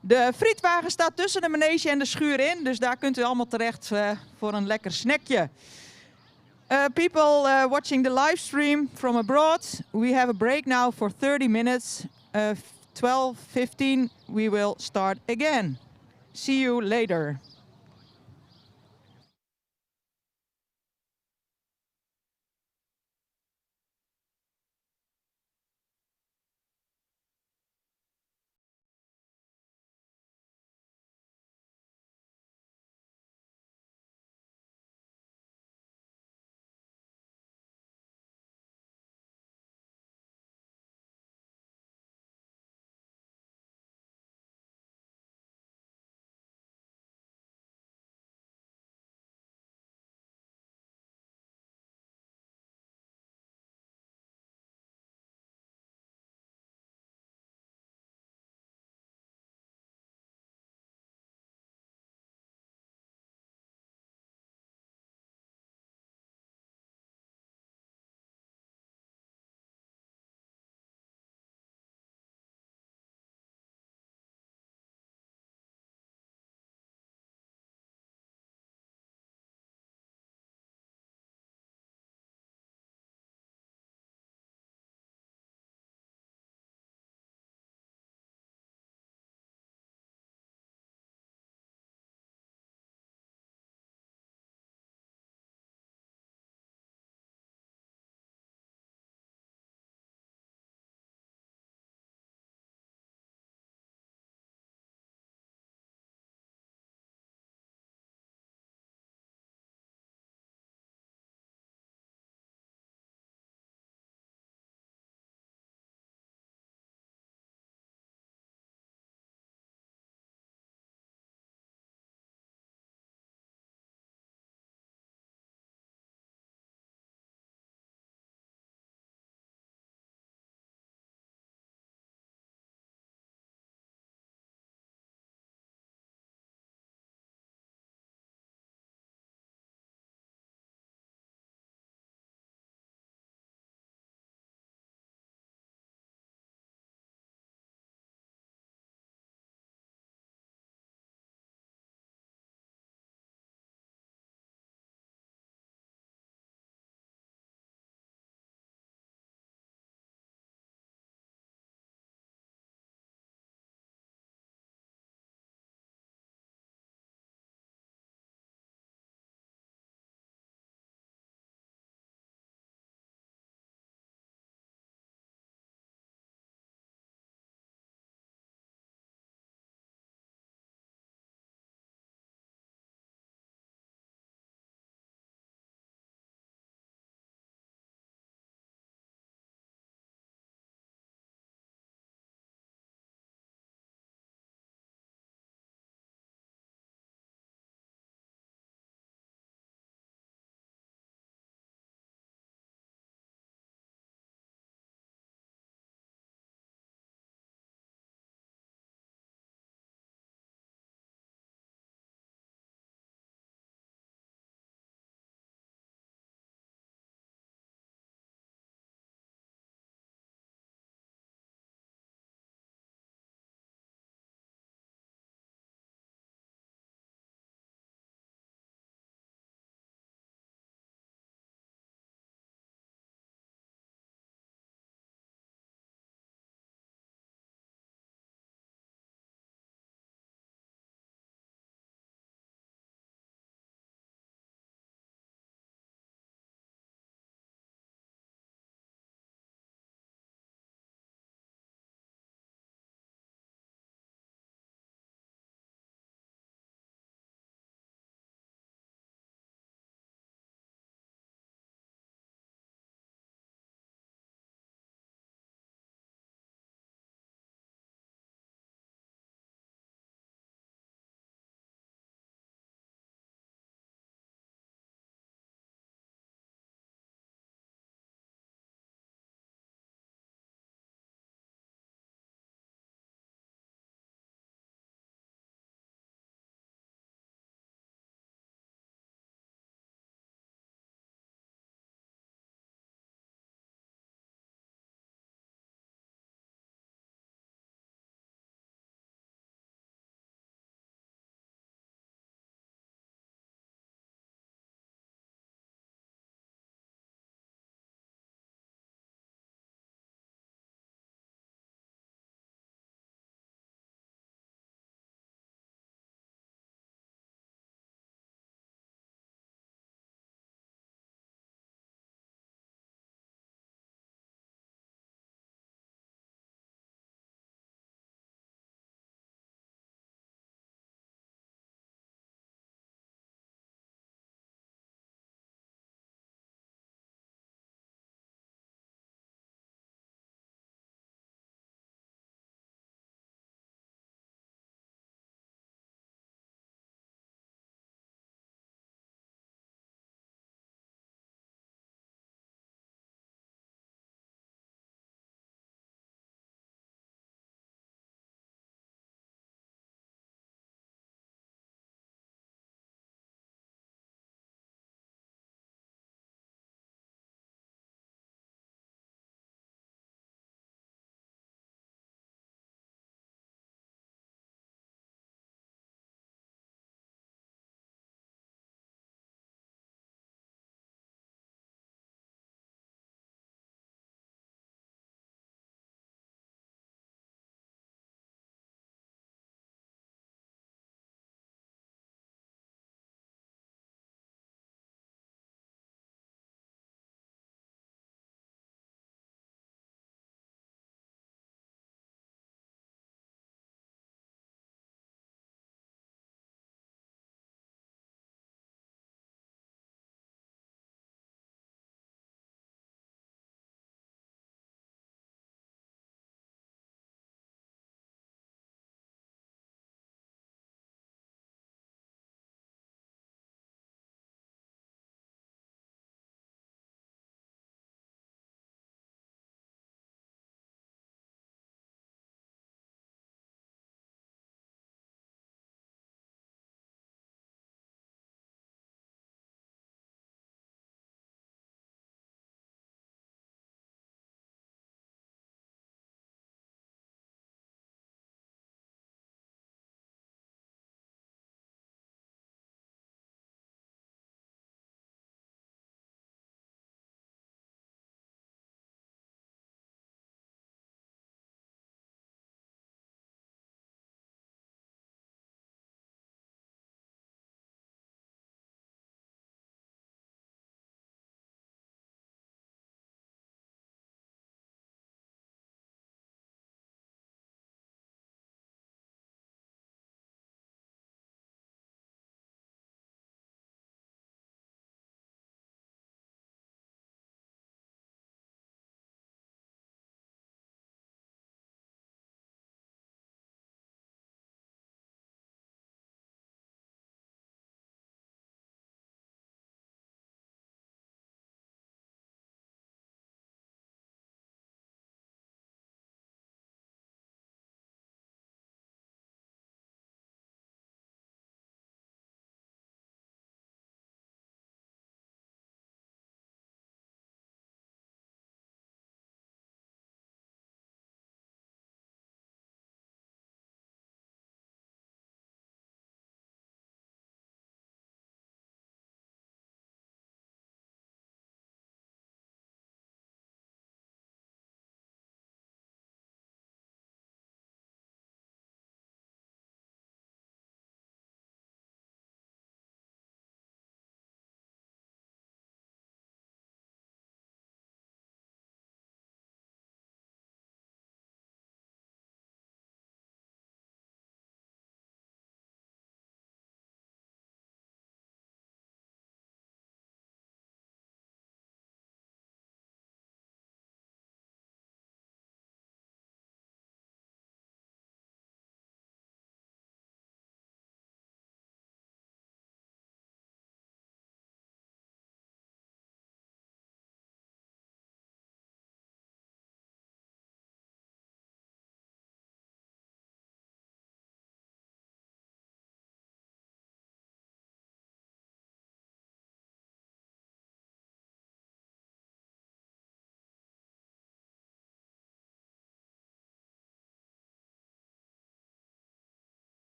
De frietwagen staat tussen de manege en de schuur in, dus daar kunt u allemaal terecht voor een lekker snackje. People watching the livestream from abroad, we have a break now for 30 minutes. 12:15 we will start again. See you later.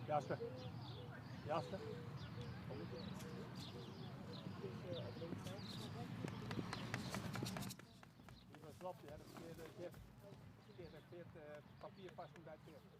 Jasper. Jasper. Hier is slapje, hè? Dat verkeerde papier vast moet uitkeren.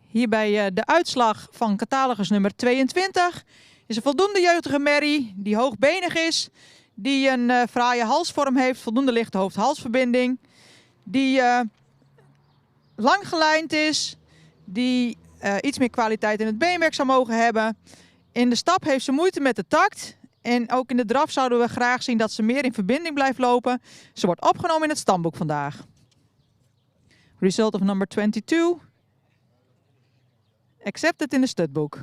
Hierbij de uitslag van catalogus nummer 22. Is een voldoende jeugdige merrie die hoogbenig is. Die een fraaie halsvorm heeft, voldoende lichte hoofd-halsverbinding. Die lang gelijnd is. Die iets meer kwaliteit in het beenmerk zou mogen hebben. In de stap heeft ze moeite met de takt. En ook in de draf zouden we graag zien dat ze meer in verbinding blijft lopen. Ze wordt opgenomen in het stamboek vandaag. Result of number 22. Accepted in de studboek.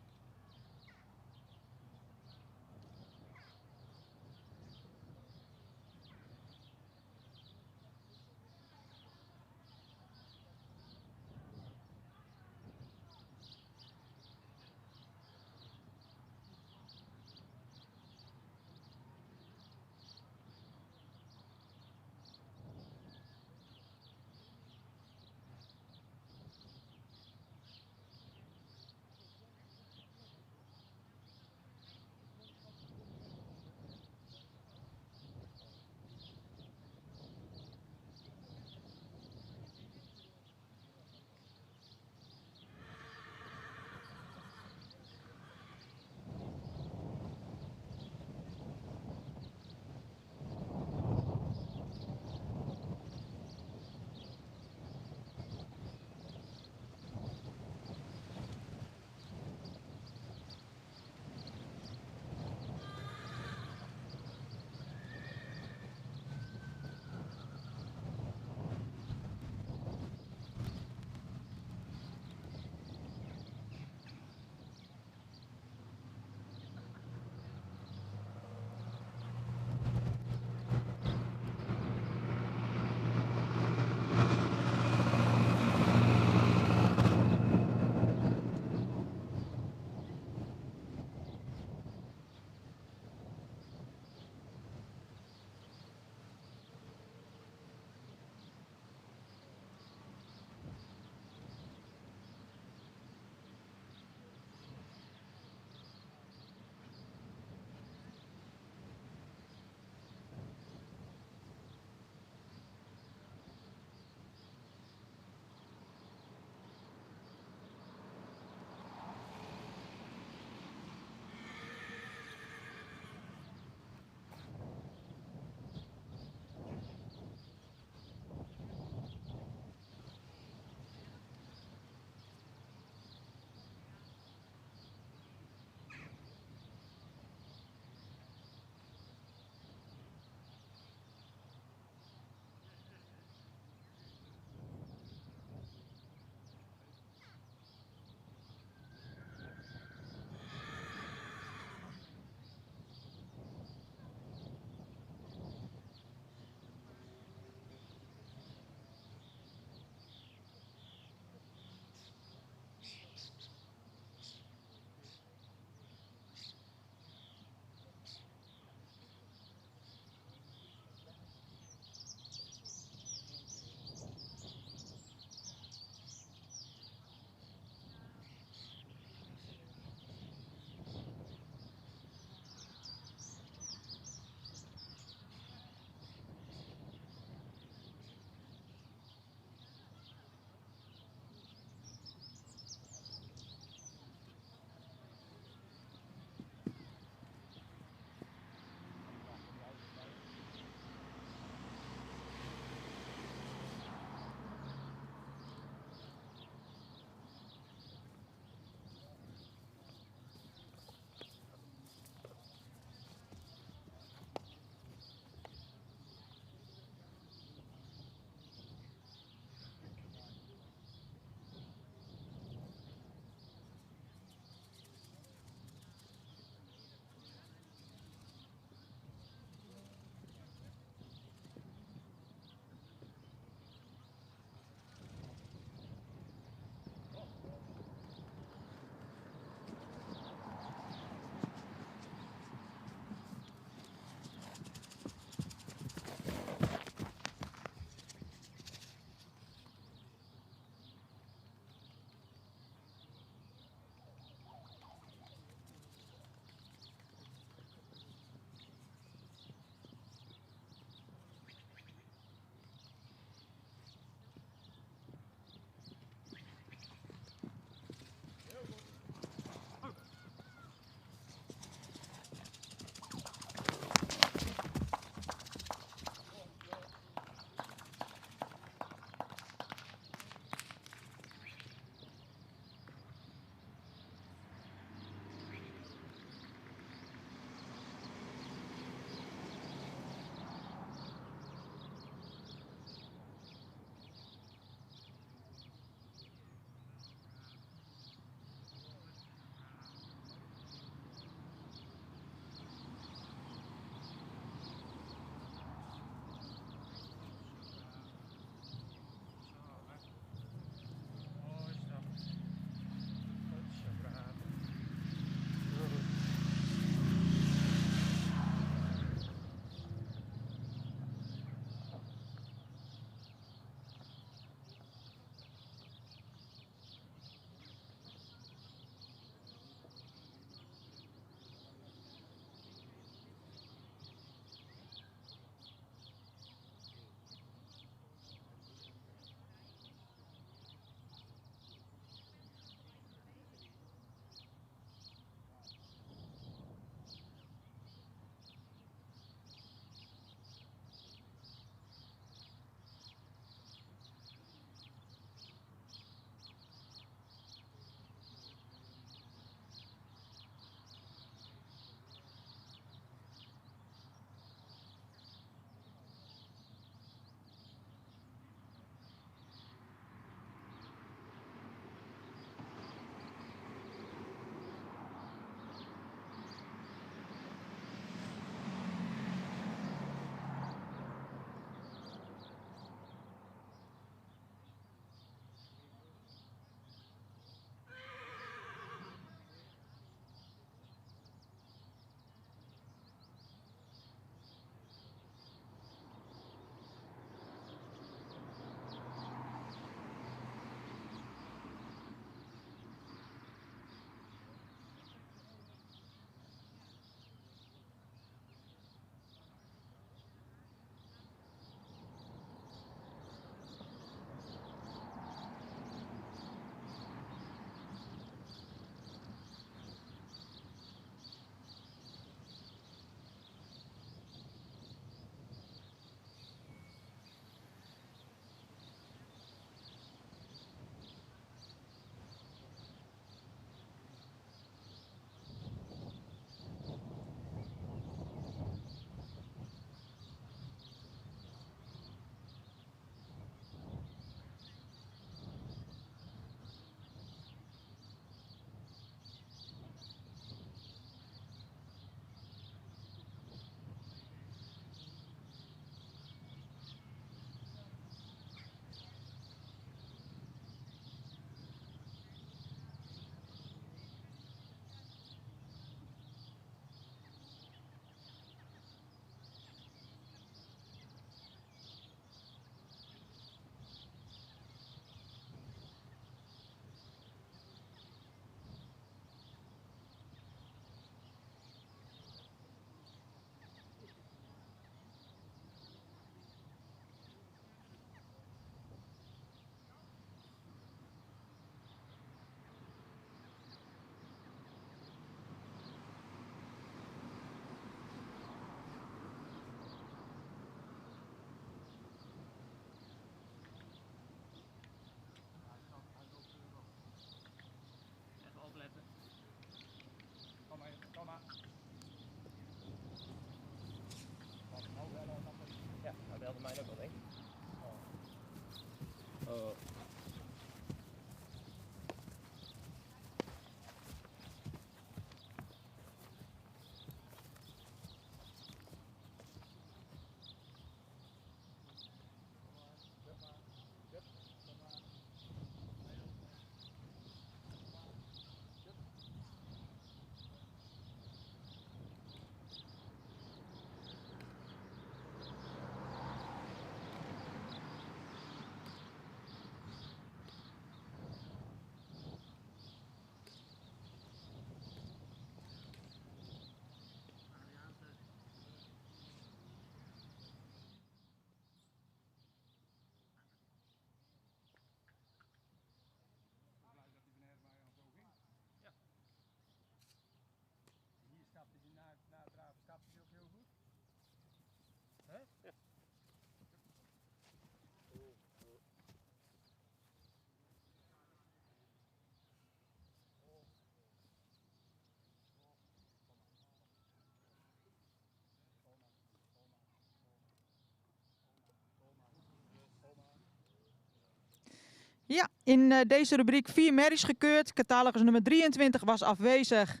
Ja, in deze rubriek 4 merries gekeurd. Catalogus nummer 23 was afwezig.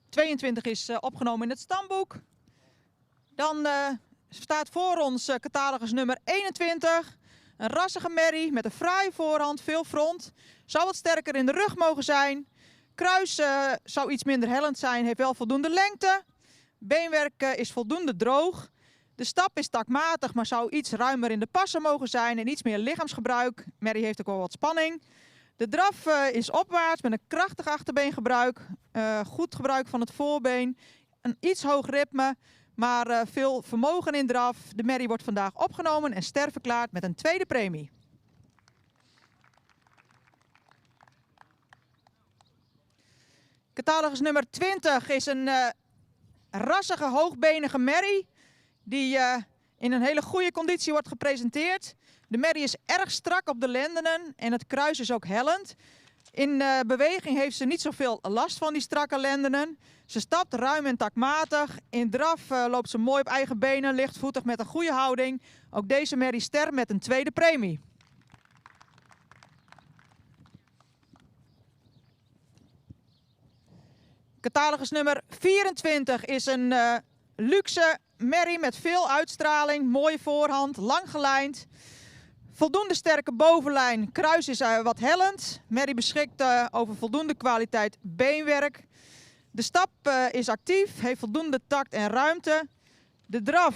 22 is opgenomen in het stamboek. Dan staat voor ons catalogus nummer 21. Een rassige merrie met een fraaie voorhand, veel front. Zou wat sterker in de rug mogen zijn. Kruis zou iets minder hellend zijn, heeft wel voldoende lengte. Beenwerk is voldoende droog. De stap is takmatig, maar zou iets ruimer in de passen mogen zijn en iets meer lichaamsgebruik. Merrie heeft ook wel wat spanning. De draf is opwaarts met een krachtig achterbeengebruik. Goed gebruik van het voorbeen. Een iets hoog ritme, maar veel vermogen in draf. De merrie wordt vandaag opgenomen en sterverklaard met een tweede premie. Catalogus nummer 20 is een rassige, hoogbenige merrie die in een hele goede conditie wordt gepresenteerd. De merrie is erg strak op de lendenen en het kruis is ook hellend. In beweging heeft ze niet zoveel last van die strakke lendenen. Ze stapt ruim en takmatig. In draf loopt ze mooi op eigen benen, lichtvoetig met een goede houding. Ook deze merrie ster met een tweede premie. Catalogus nummer 24 is een luxe merrie met veel uitstraling, mooie voorhand, lang gelijnd. Voldoende sterke bovenlijn, kruis is wat hellend. Merrie beschikt over voldoende kwaliteit beenwerk. De stap is actief, heeft voldoende tact en ruimte. De draf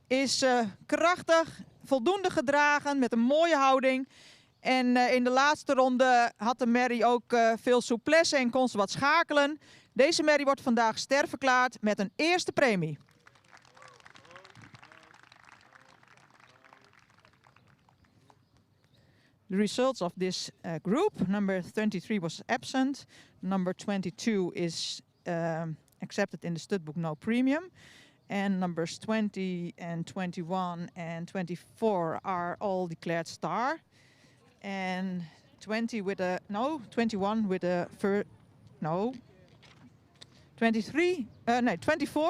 is krachtig, voldoende gedragen met een mooie houding. En in de laatste ronde had de merrie ook veel souplesse en kon ze wat schakelen. Deze merrie wordt vandaag sterverklaard met een eerste premie. The results of this group, number 23 was absent, number 22 is accepted in the studbook no premium, and numbers 20 and 21 and 24 are all declared star, and 21 with a no, 24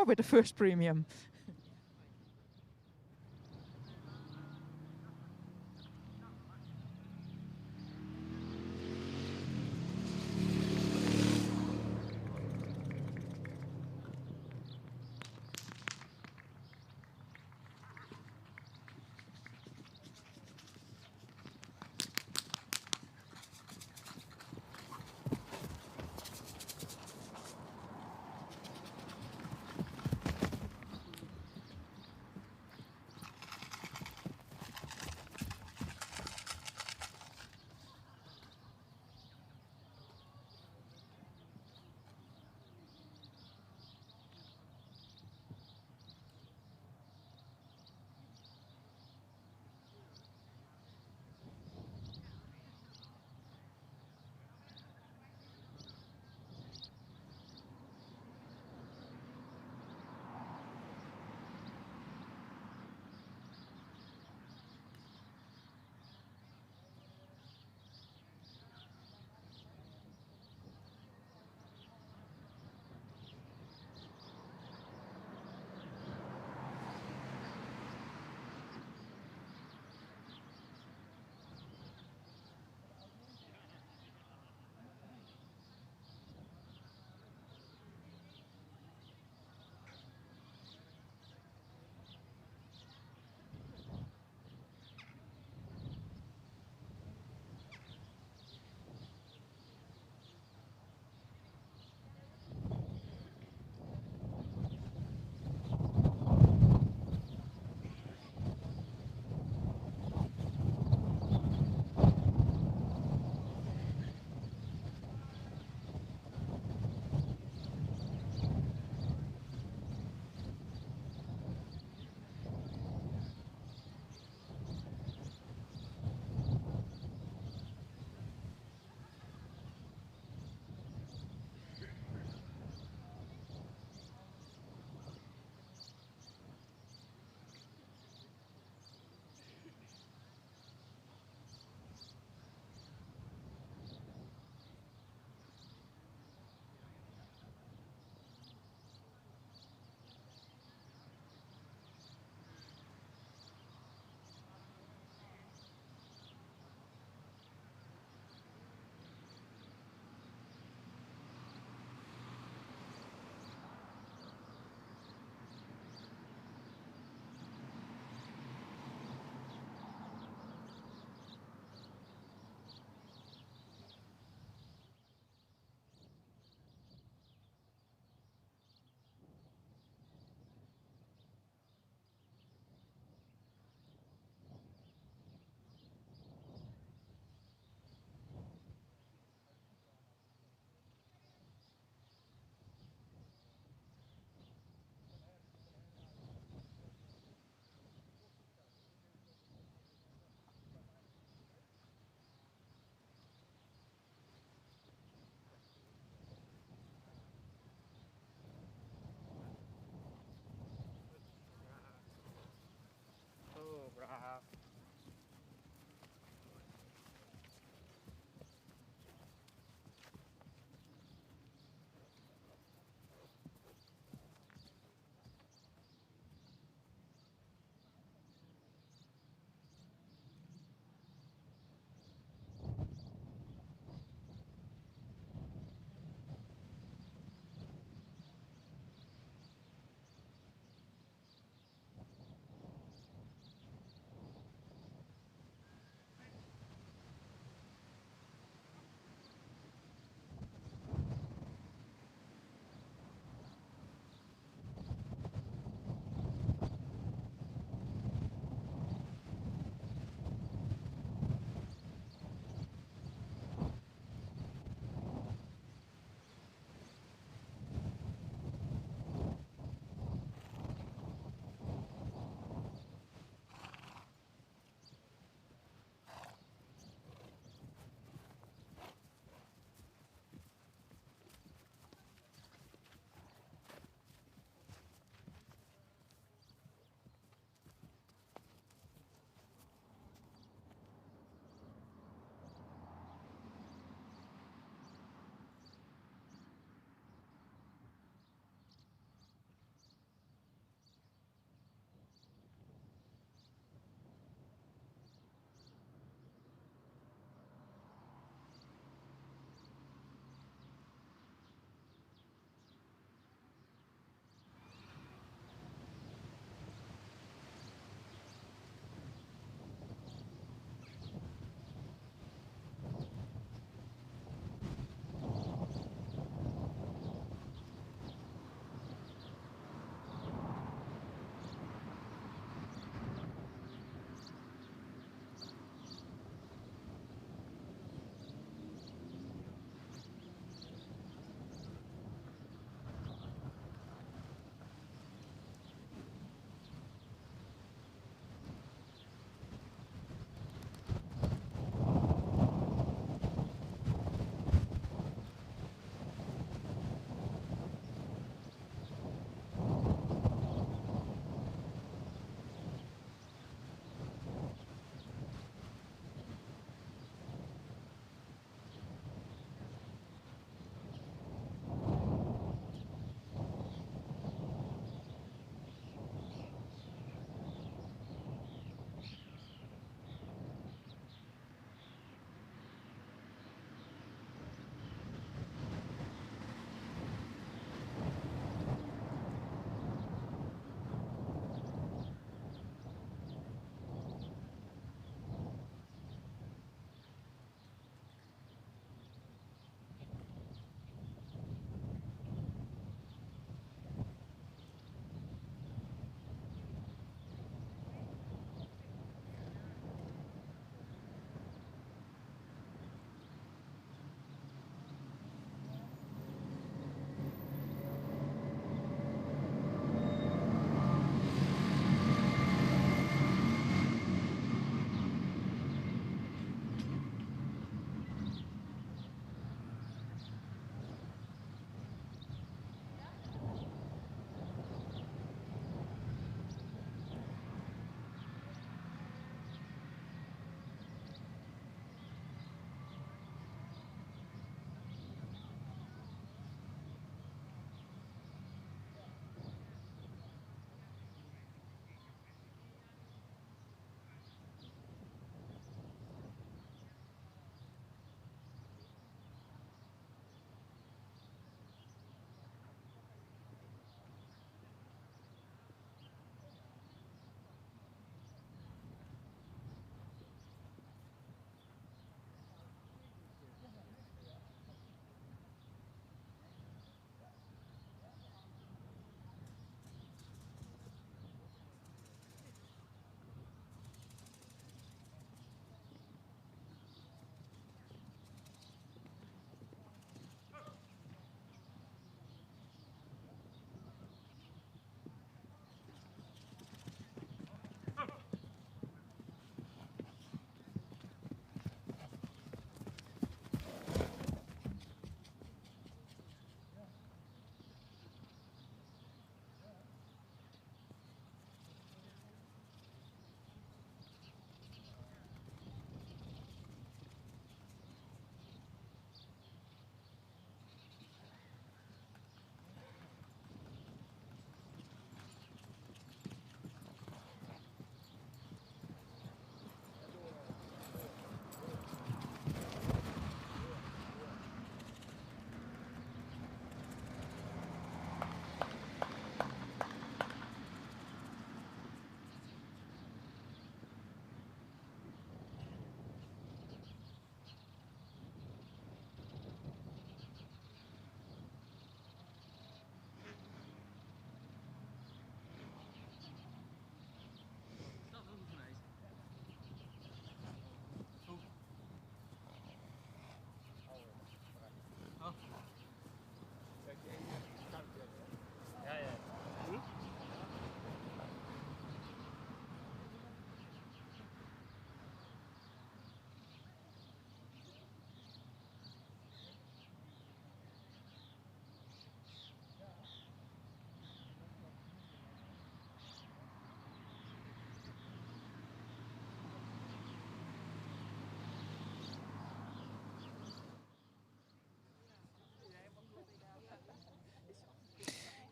with the first premium.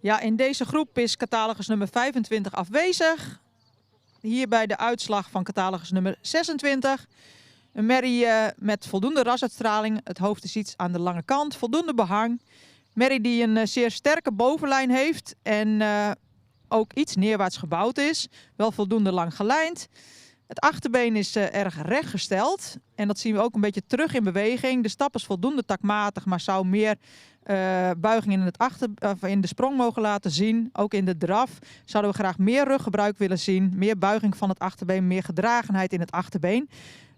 Ja, in deze groep is catalogus nummer 25 afwezig. Hierbij de uitslag van catalogus nummer 26. Een merrie met voldoende rasuitstraling. Het hoofd is iets aan de lange kant. Voldoende behang. Merrie die een zeer sterke bovenlijn heeft. En ook iets neerwaarts gebouwd is. Wel voldoende lang gelijnd. Het achterbeen is erg rechtgesteld. En dat zien we ook een beetje terug in beweging. De stap is voldoende takmatig, maar zou meer buiging in de sprong mogen laten zien. Ook in de draf zouden we graag meer ruggebruik willen zien. Meer buiging van het achterbeen, meer gedragenheid in het achterbeen.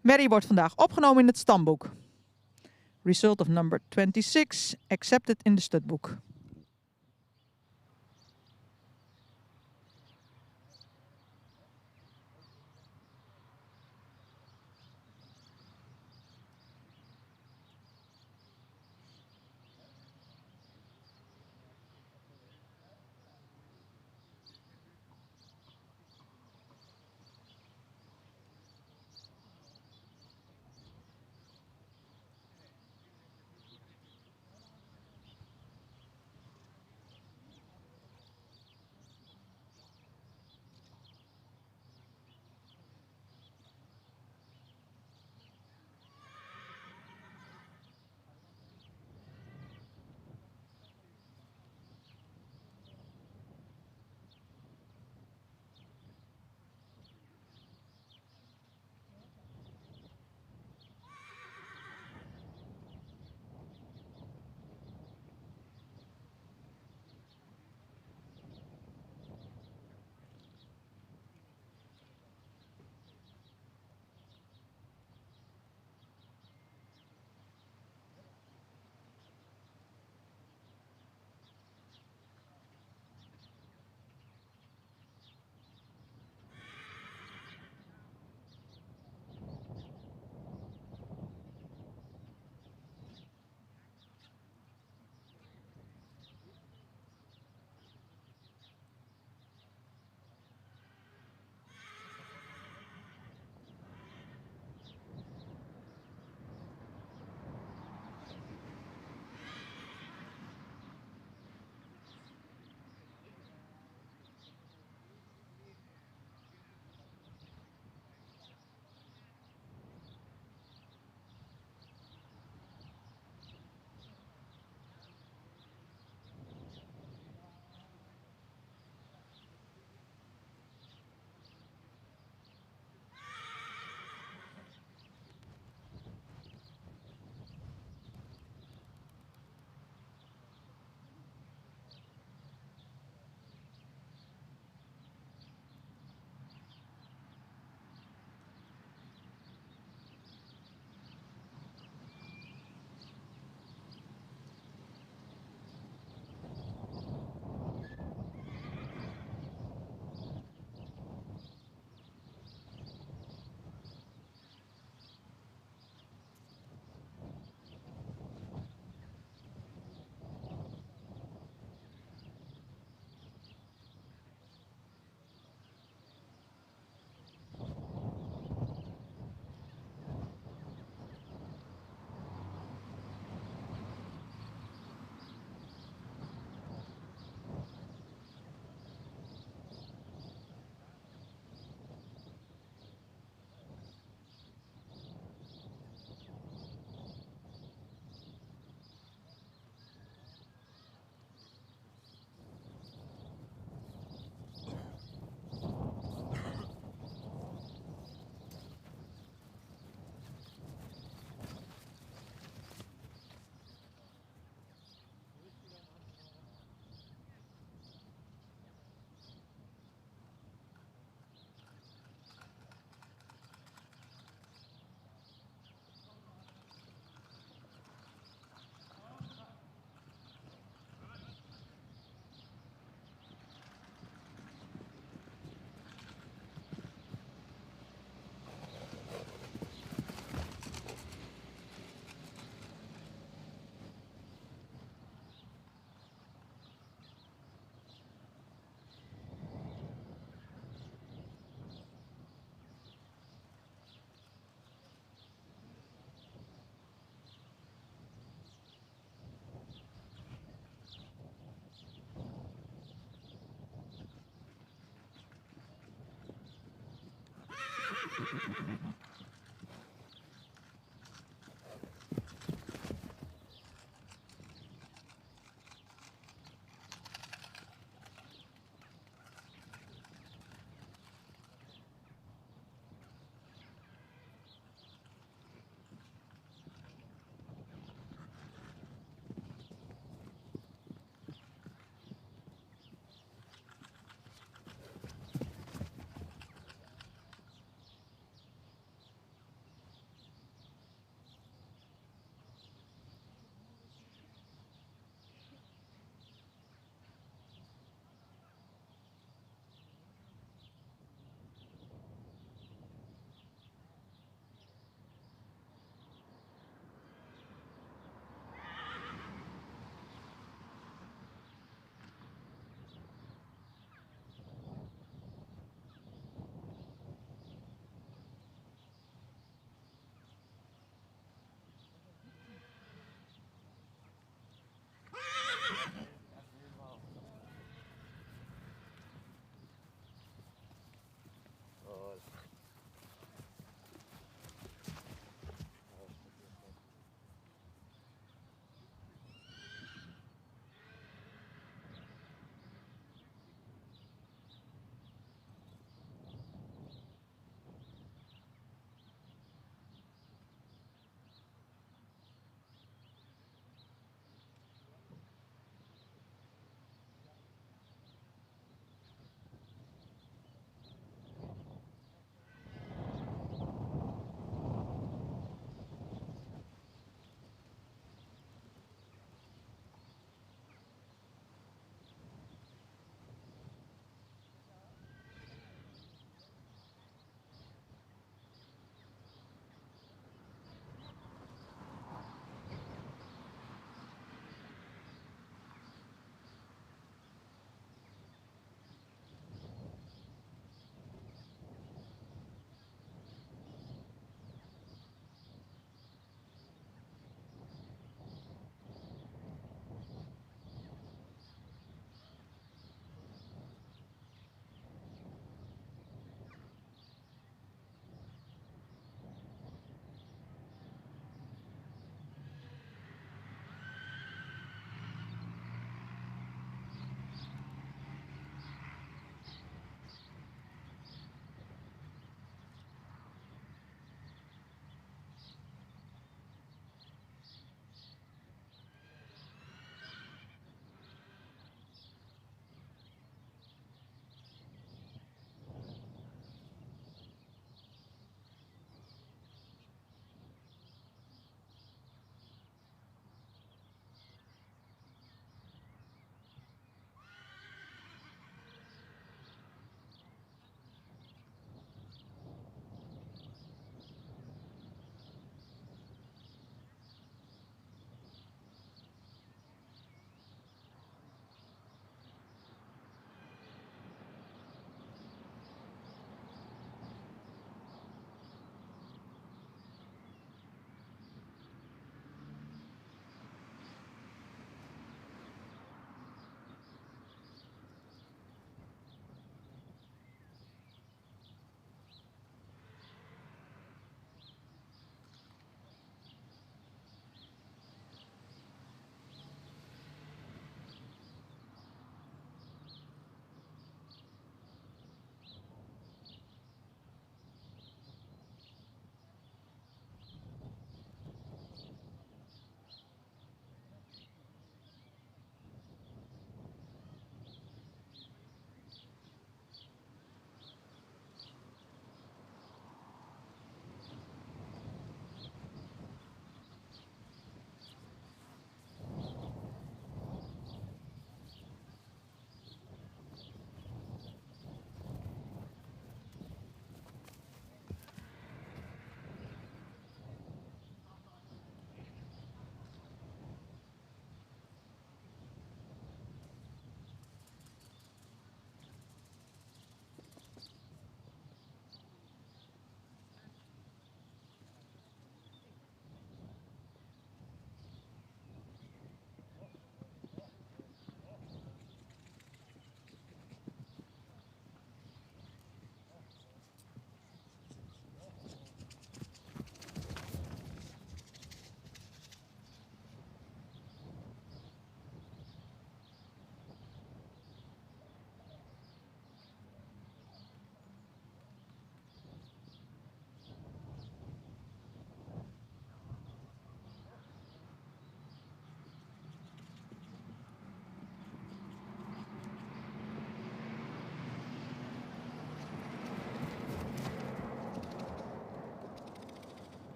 Merrie wordt vandaag opgenomen in het stamboek. Result of number 26, accepted in the studbook.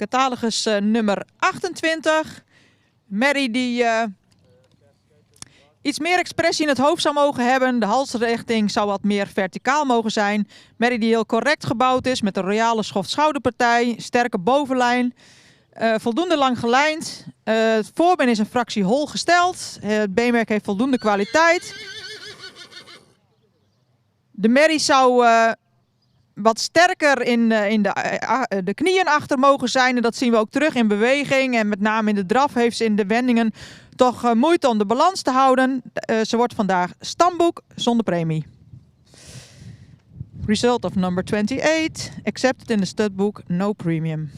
Catalogus nummer 28. Merrie die iets meer expressie in het hoofd zou mogen hebben. De halsrichting zou wat meer verticaal mogen zijn. Merrie die heel correct gebouwd is met een royale schoft-schouderpartij. Sterke bovenlijn. Voldoende lang gelijnd. Het voorbeen is een fractie hol gesteld. Het beenmerk heeft voldoende kwaliteit. De merrie zou wat sterker in de knieën achter mogen zijn. En dat zien we ook terug in beweging. En met name in de draf heeft ze in de wendingen toch moeite om de balans te houden. Ze wordt vandaag stamboek zonder premie. Result of number 28. Accepted in the studbook, no premium.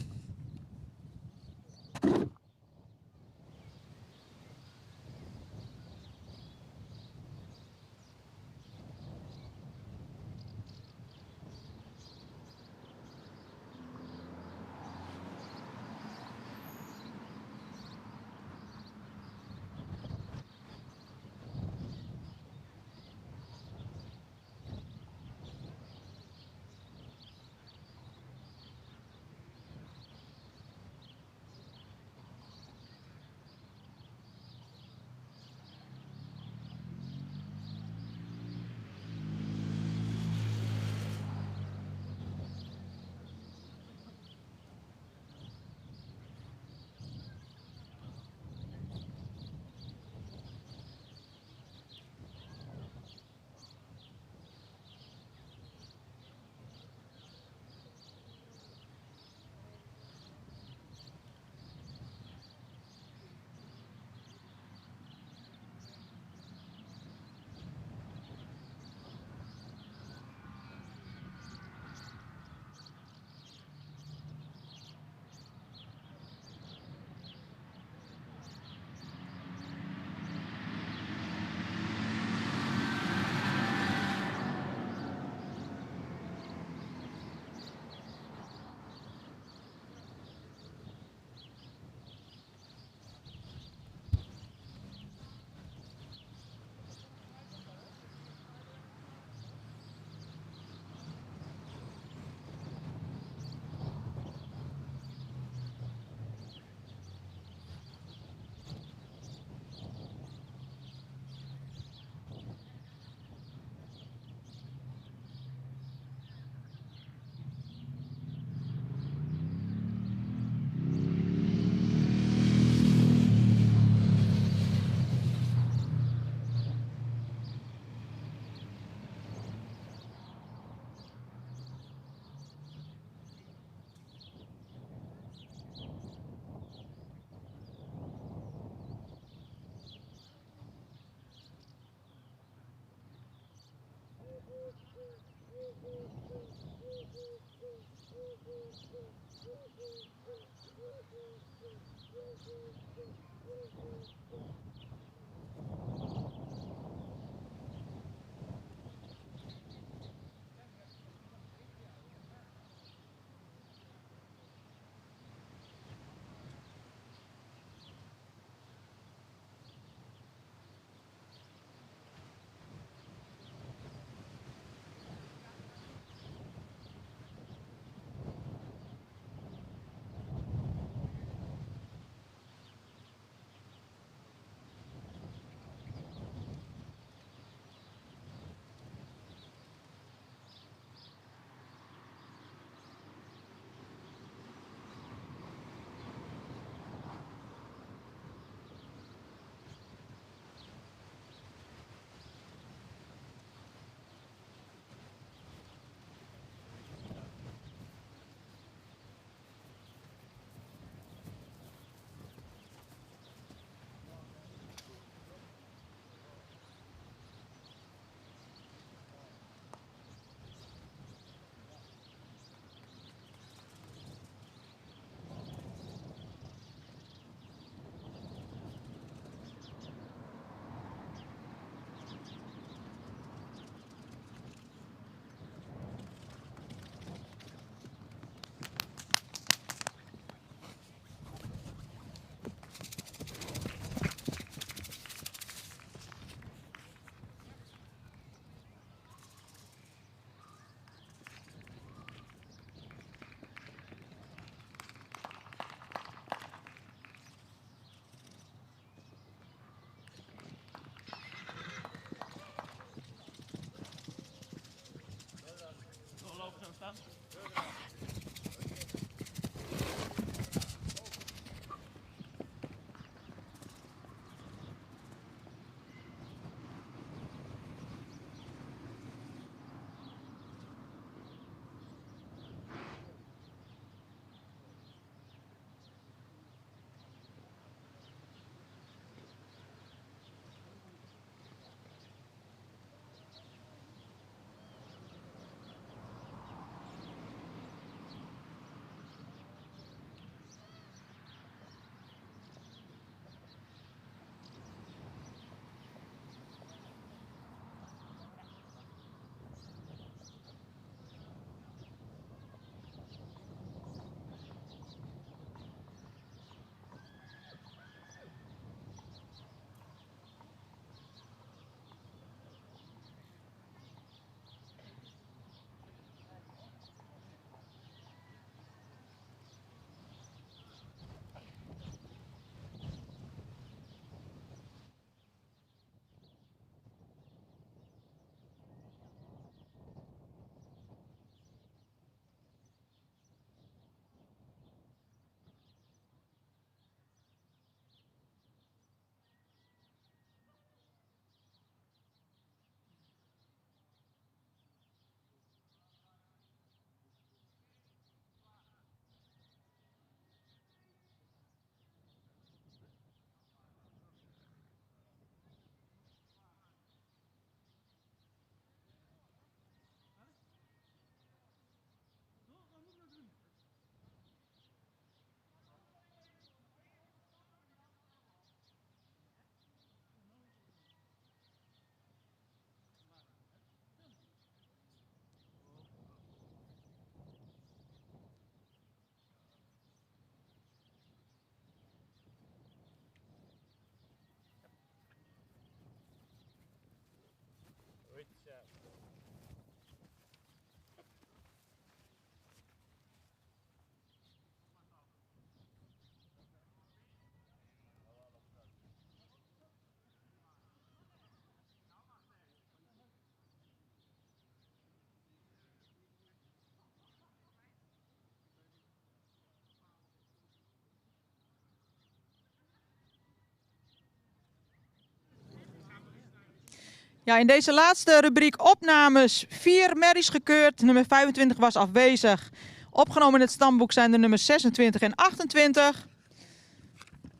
Ja, in deze laatste rubriek opnames 4 merries gekeurd. Nummer 25 was afwezig. Opgenomen in het stamboek zijn de nummers 26 en 28.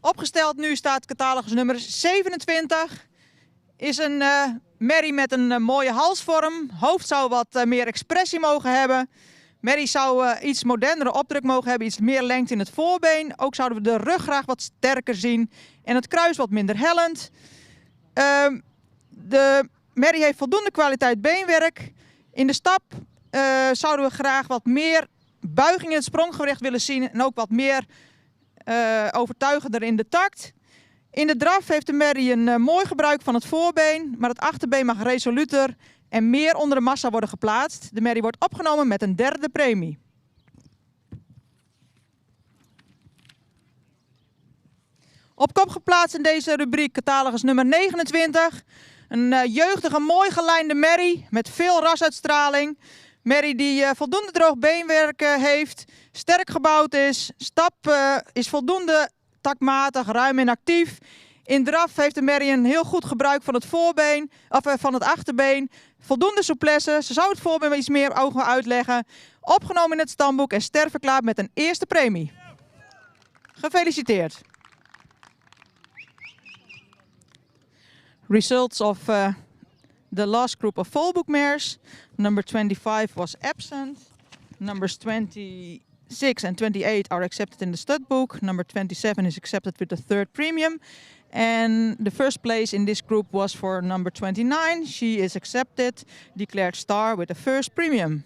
Opgesteld nu staat catalogus nummer 27. Is een merrie met een mooie halsvorm. Hoofd zou wat meer expressie mogen hebben. Merrie zou iets modernere opdruk mogen hebben. Iets meer lengte in het voorbeen. Ook zouden we de rug graag wat sterker zien. En het kruis wat minder hellend. De merrie heeft voldoende kwaliteit beenwerk. In de stap zouden we graag wat meer buiging in het spronggewricht willen zien. En ook wat meer overtuigender in de takt. In de draf heeft de merrie een mooi gebruik van het voorbeen. Maar het achterbeen mag resoluter en meer onder de massa worden geplaatst. De merrie wordt opgenomen met een 3e premie. Op kop geplaatst in deze rubriek catalogus nummer 29. Een jeugdige, mooi gelijnde merrie met veel rasuitstraling. Merrie die voldoende droog beenwerk heeft, sterk gebouwd is. Stap is voldoende taktmatig, ruim en actief. In draf heeft de merrie een heel goed gebruik van het voorbeen, of van het achterbeen. Voldoende souplesse. Ze zou het voorbeen wel iets meer ogen uitleggen. Opgenomen in het stamboek en sterverklaard met een 1e premie. Gefeliciteerd. Results of the last group of volbook mares. Number 25 was absent. Numbers 26 and 28 are accepted in the stud book. Number 27 is accepted with the 3rd premium. And the first place in this group was for number 29. She is accepted, declared star with the 1st premium.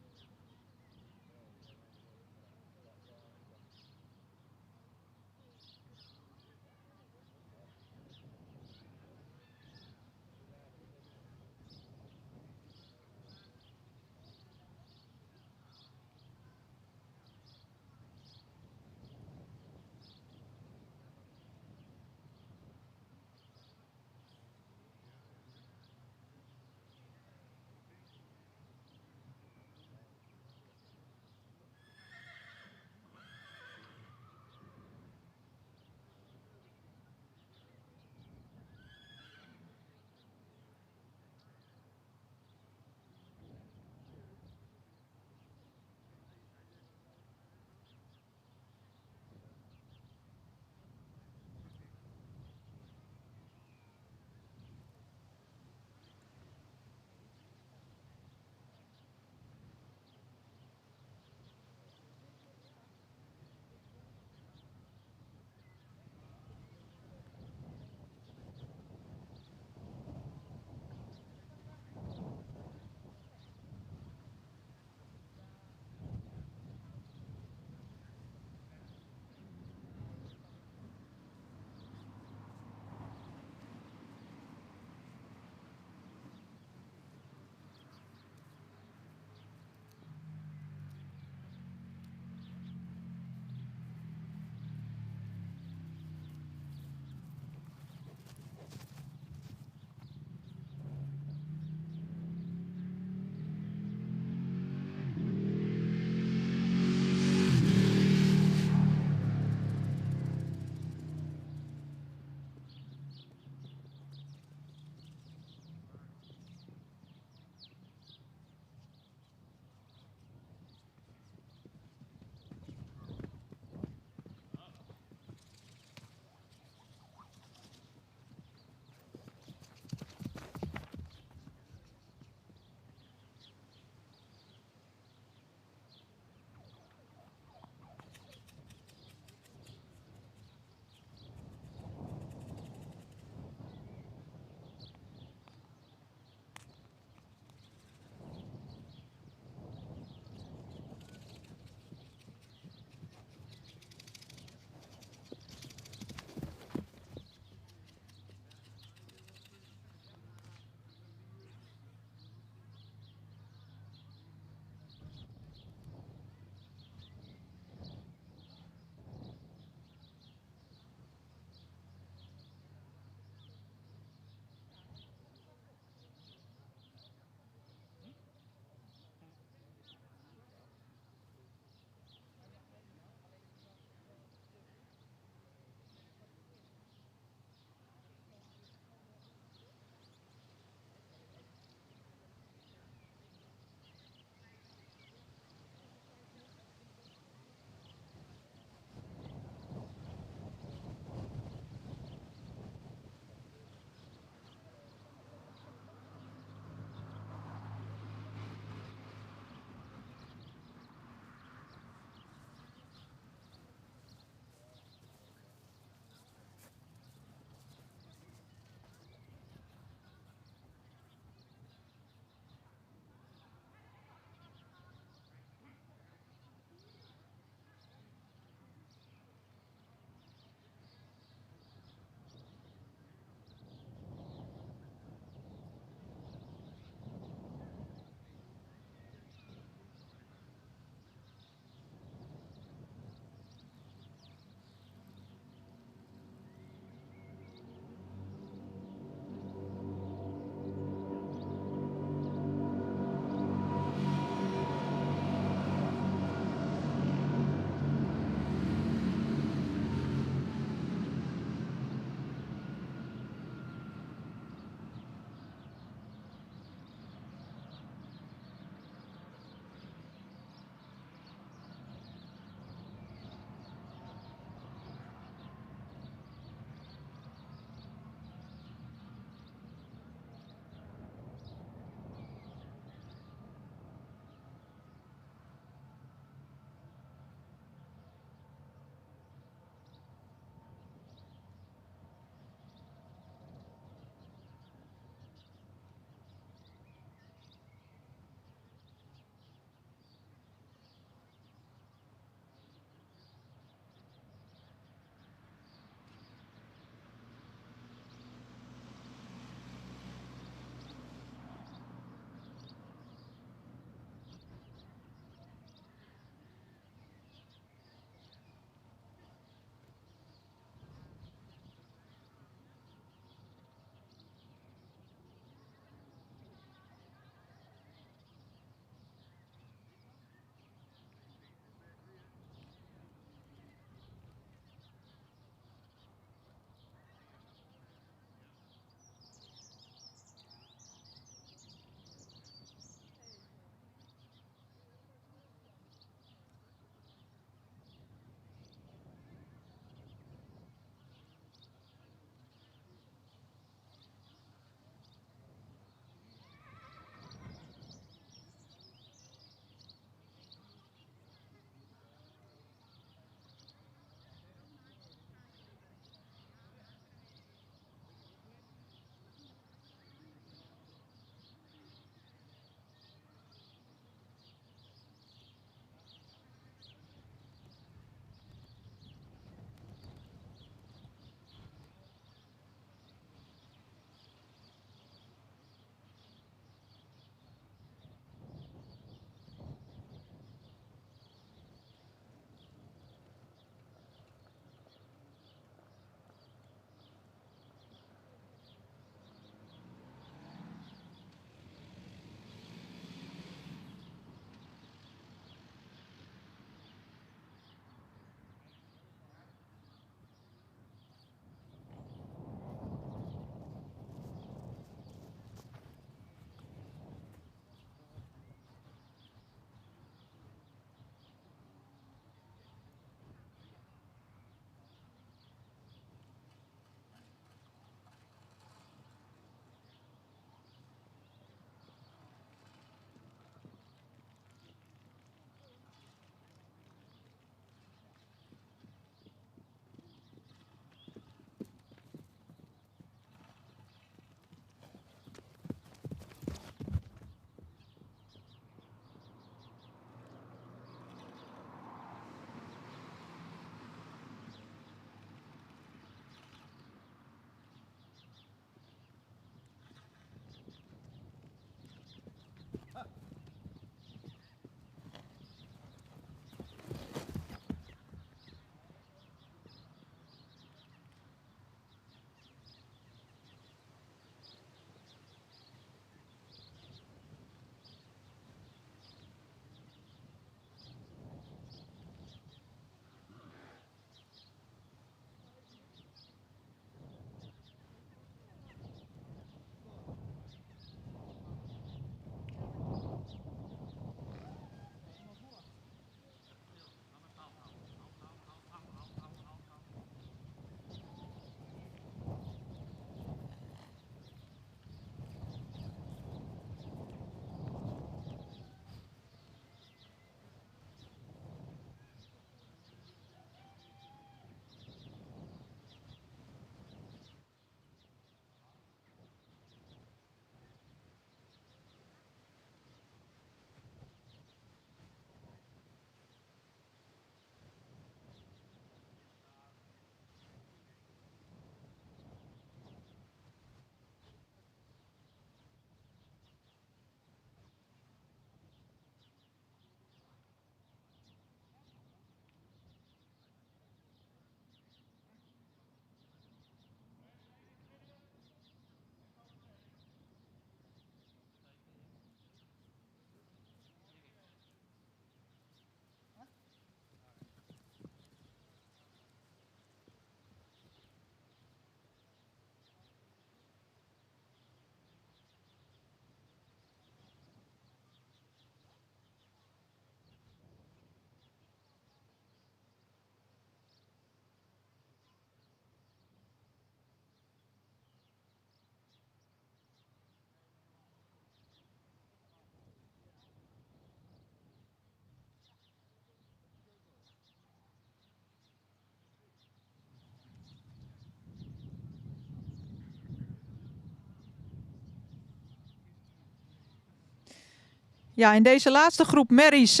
Ja, in deze laatste groep merries,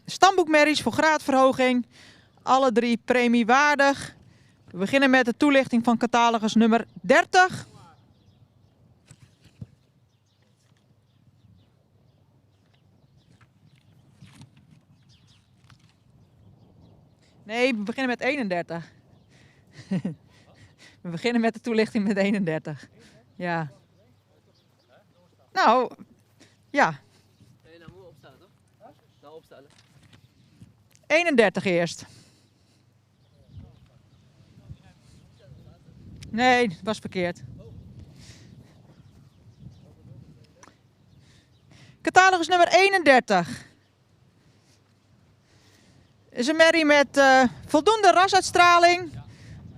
stamboekmerries voor graadverhoging. Alle 3 premiewaardig. We beginnen met de toelichting van catalogus nummer 30. Nee, we beginnen met 31. We beginnen met de toelichting met 31. Ja. Nou, ja. Nee, nou moet je opstellen toch? Nou opstellen. 31 eerst. Nee, dat was verkeerd. Catalogus nummer 31. Is een merrie met voldoende rasuitstraling.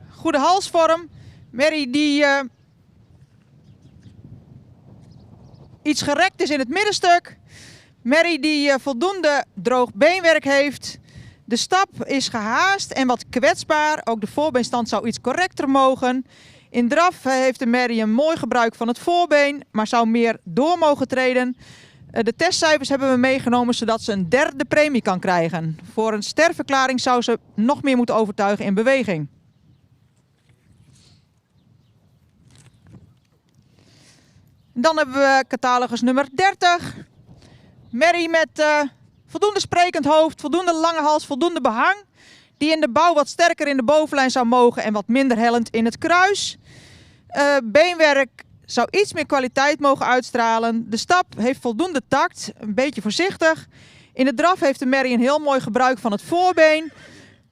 Goede halsvorm. Merrie die iets gerekt is in het middenstuk. Merrie die voldoende droog beenwerk heeft. De stap is gehaast en wat kwetsbaar. Ook de voorbeenstand zou iets correcter mogen. In draf heeft de merrie een mooi gebruik van het voorbeen, maar zou meer door mogen treden. De testcijfers hebben we meegenomen zodat ze een 3e premie kan krijgen. Voor een sterverklaring zou ze nog meer moeten overtuigen in beweging. Dan hebben we catalogus nummer 30. Merrie met voldoende sprekend hoofd, voldoende lange hals, voldoende behang. Die in de bouw wat sterker in de bovenlijn zou mogen en wat minder hellend in het kruis. Beenwerk zou iets meer kwaliteit mogen uitstralen. De stap heeft voldoende tact, een beetje voorzichtig. In de draf heeft de merrie een heel mooi gebruik van het voorbeen.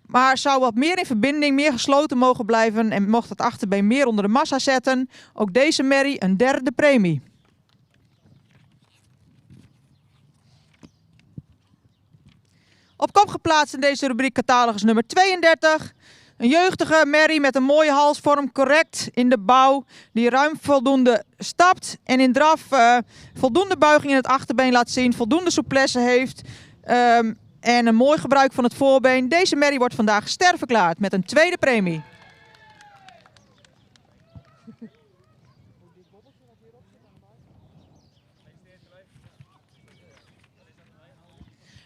Maar zou wat meer in verbinding, meer gesloten mogen blijven en mocht het achterbeen meer onder de massa zetten. Ook deze merrie een 3e premie. Op kop geplaatst in deze rubriek catalogus nummer 32. Een jeugdige merrie met een mooie halsvorm, correct in de bouw, die ruim voldoende stapt en in draf voldoende buiging in het achterbeen laat zien, voldoende souplesse heeft en een mooi gebruik van het voorbeen. Deze merrie wordt vandaag sterverklaard met een 2e premie.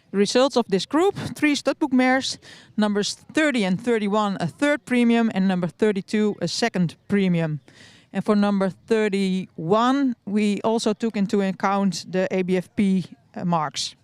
The results of this group, 3 studbook mares, numbers 30 and 31 a 3rd premium and number 32 a 2nd premium. And for number 31, we also took into account the ABFP marks.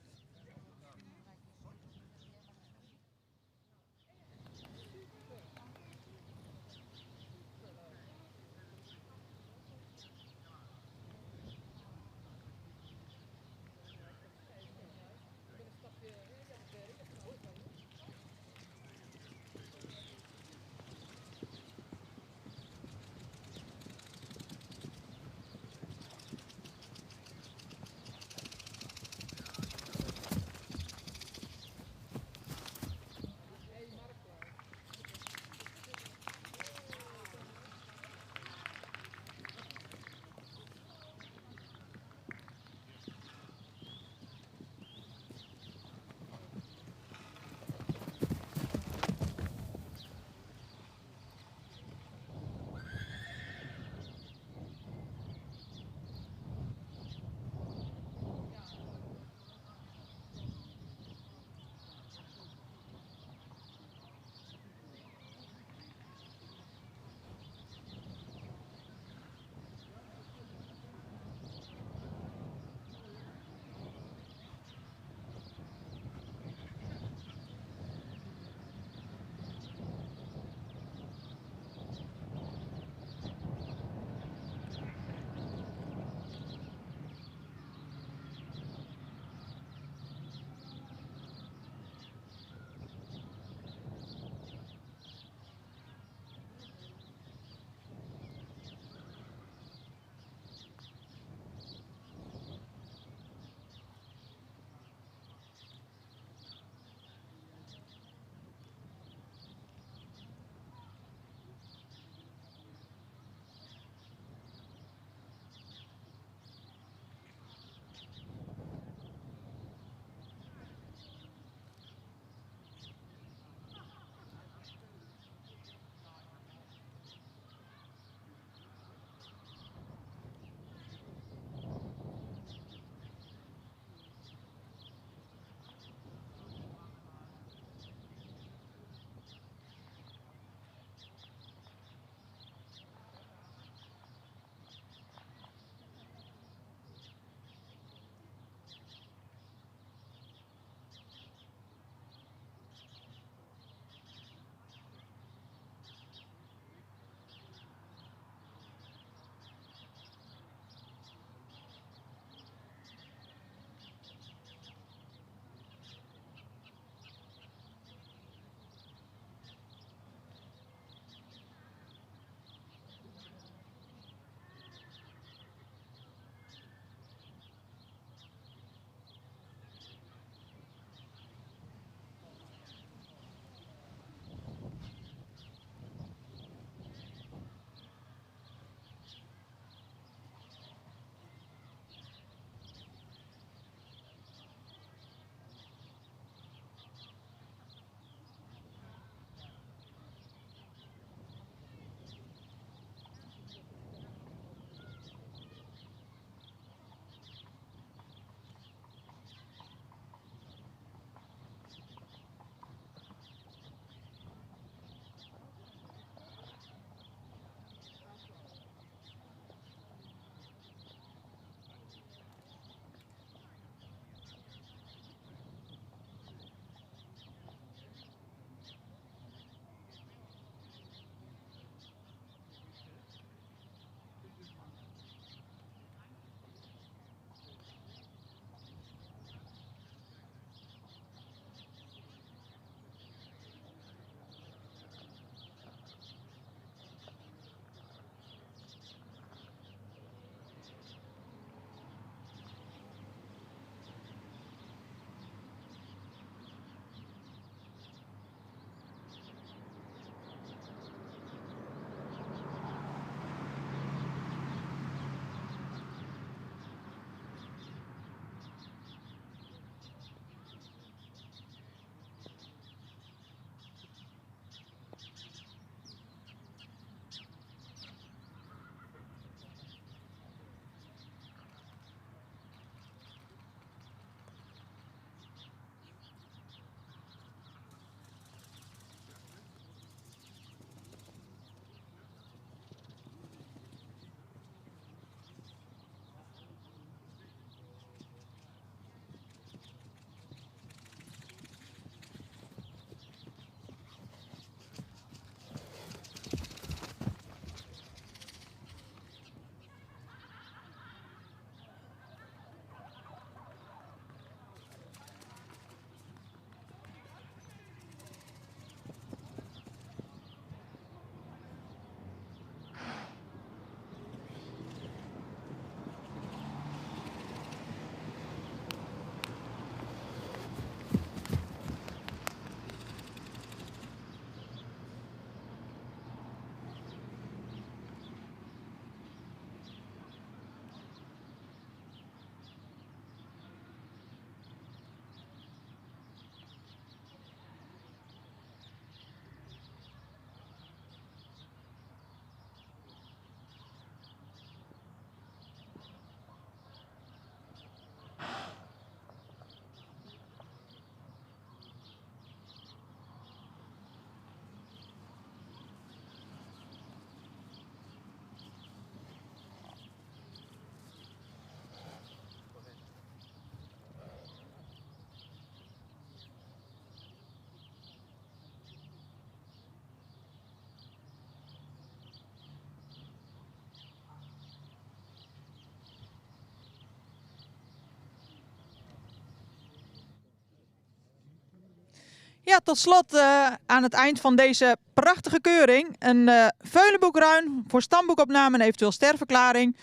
Ja, tot slot aan het eind van deze prachtige keuring een Veulenboek ruin voor stamboekopname en eventueel sterverklaring.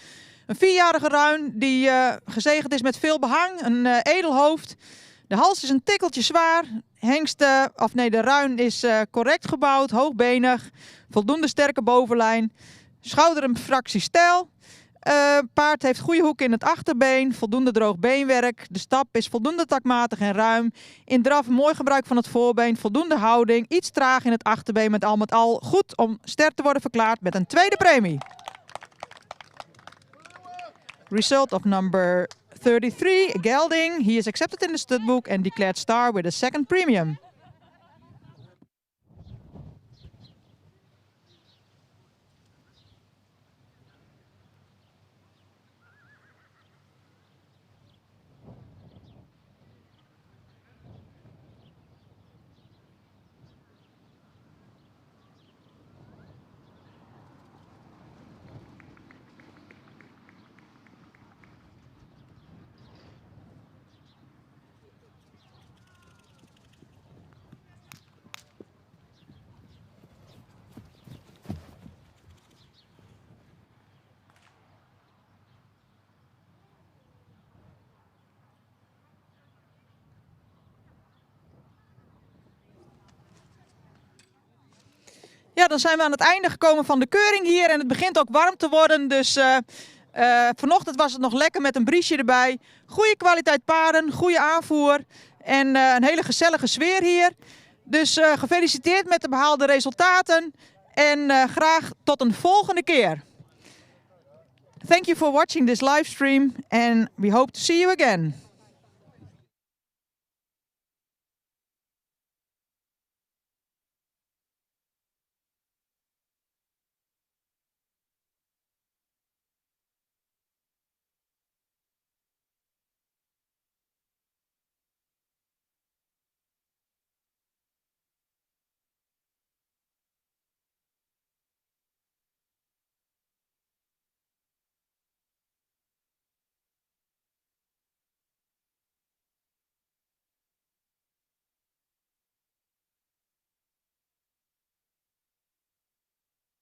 Een 4-jarige ruin die gezegend is met veel behang, een edelhoofd. De hals is een tikkeltje zwaar. De ruin is correct gebouwd, hoogbenig, voldoende sterke bovenlijn. Schouder een fractie stijl. Paard heeft goede hoek in het achterbeen, voldoende droog beenwerk. De stap is voldoende takmatig en ruim. In draf mooi gebruik van het voorbeen, voldoende houding. Iets traag in het achterbeen, met al goed om ster te worden verklaard met een tweede premie. Result of number 33, Gelding. He is accepted in the studbook and declared star with a second premium. Ja, dan zijn we aan het einde gekomen van de keuring hier en het begint ook warm te worden. Dus vanochtend was het nog lekker met een briesje erbij. Goede kwaliteit paarden, goede aanvoer en een hele gezellige sfeer hier. Dus gefeliciteerd met de behaalde resultaten en graag tot een volgende keer. Thank you for watching this live stream and we hope to see you again.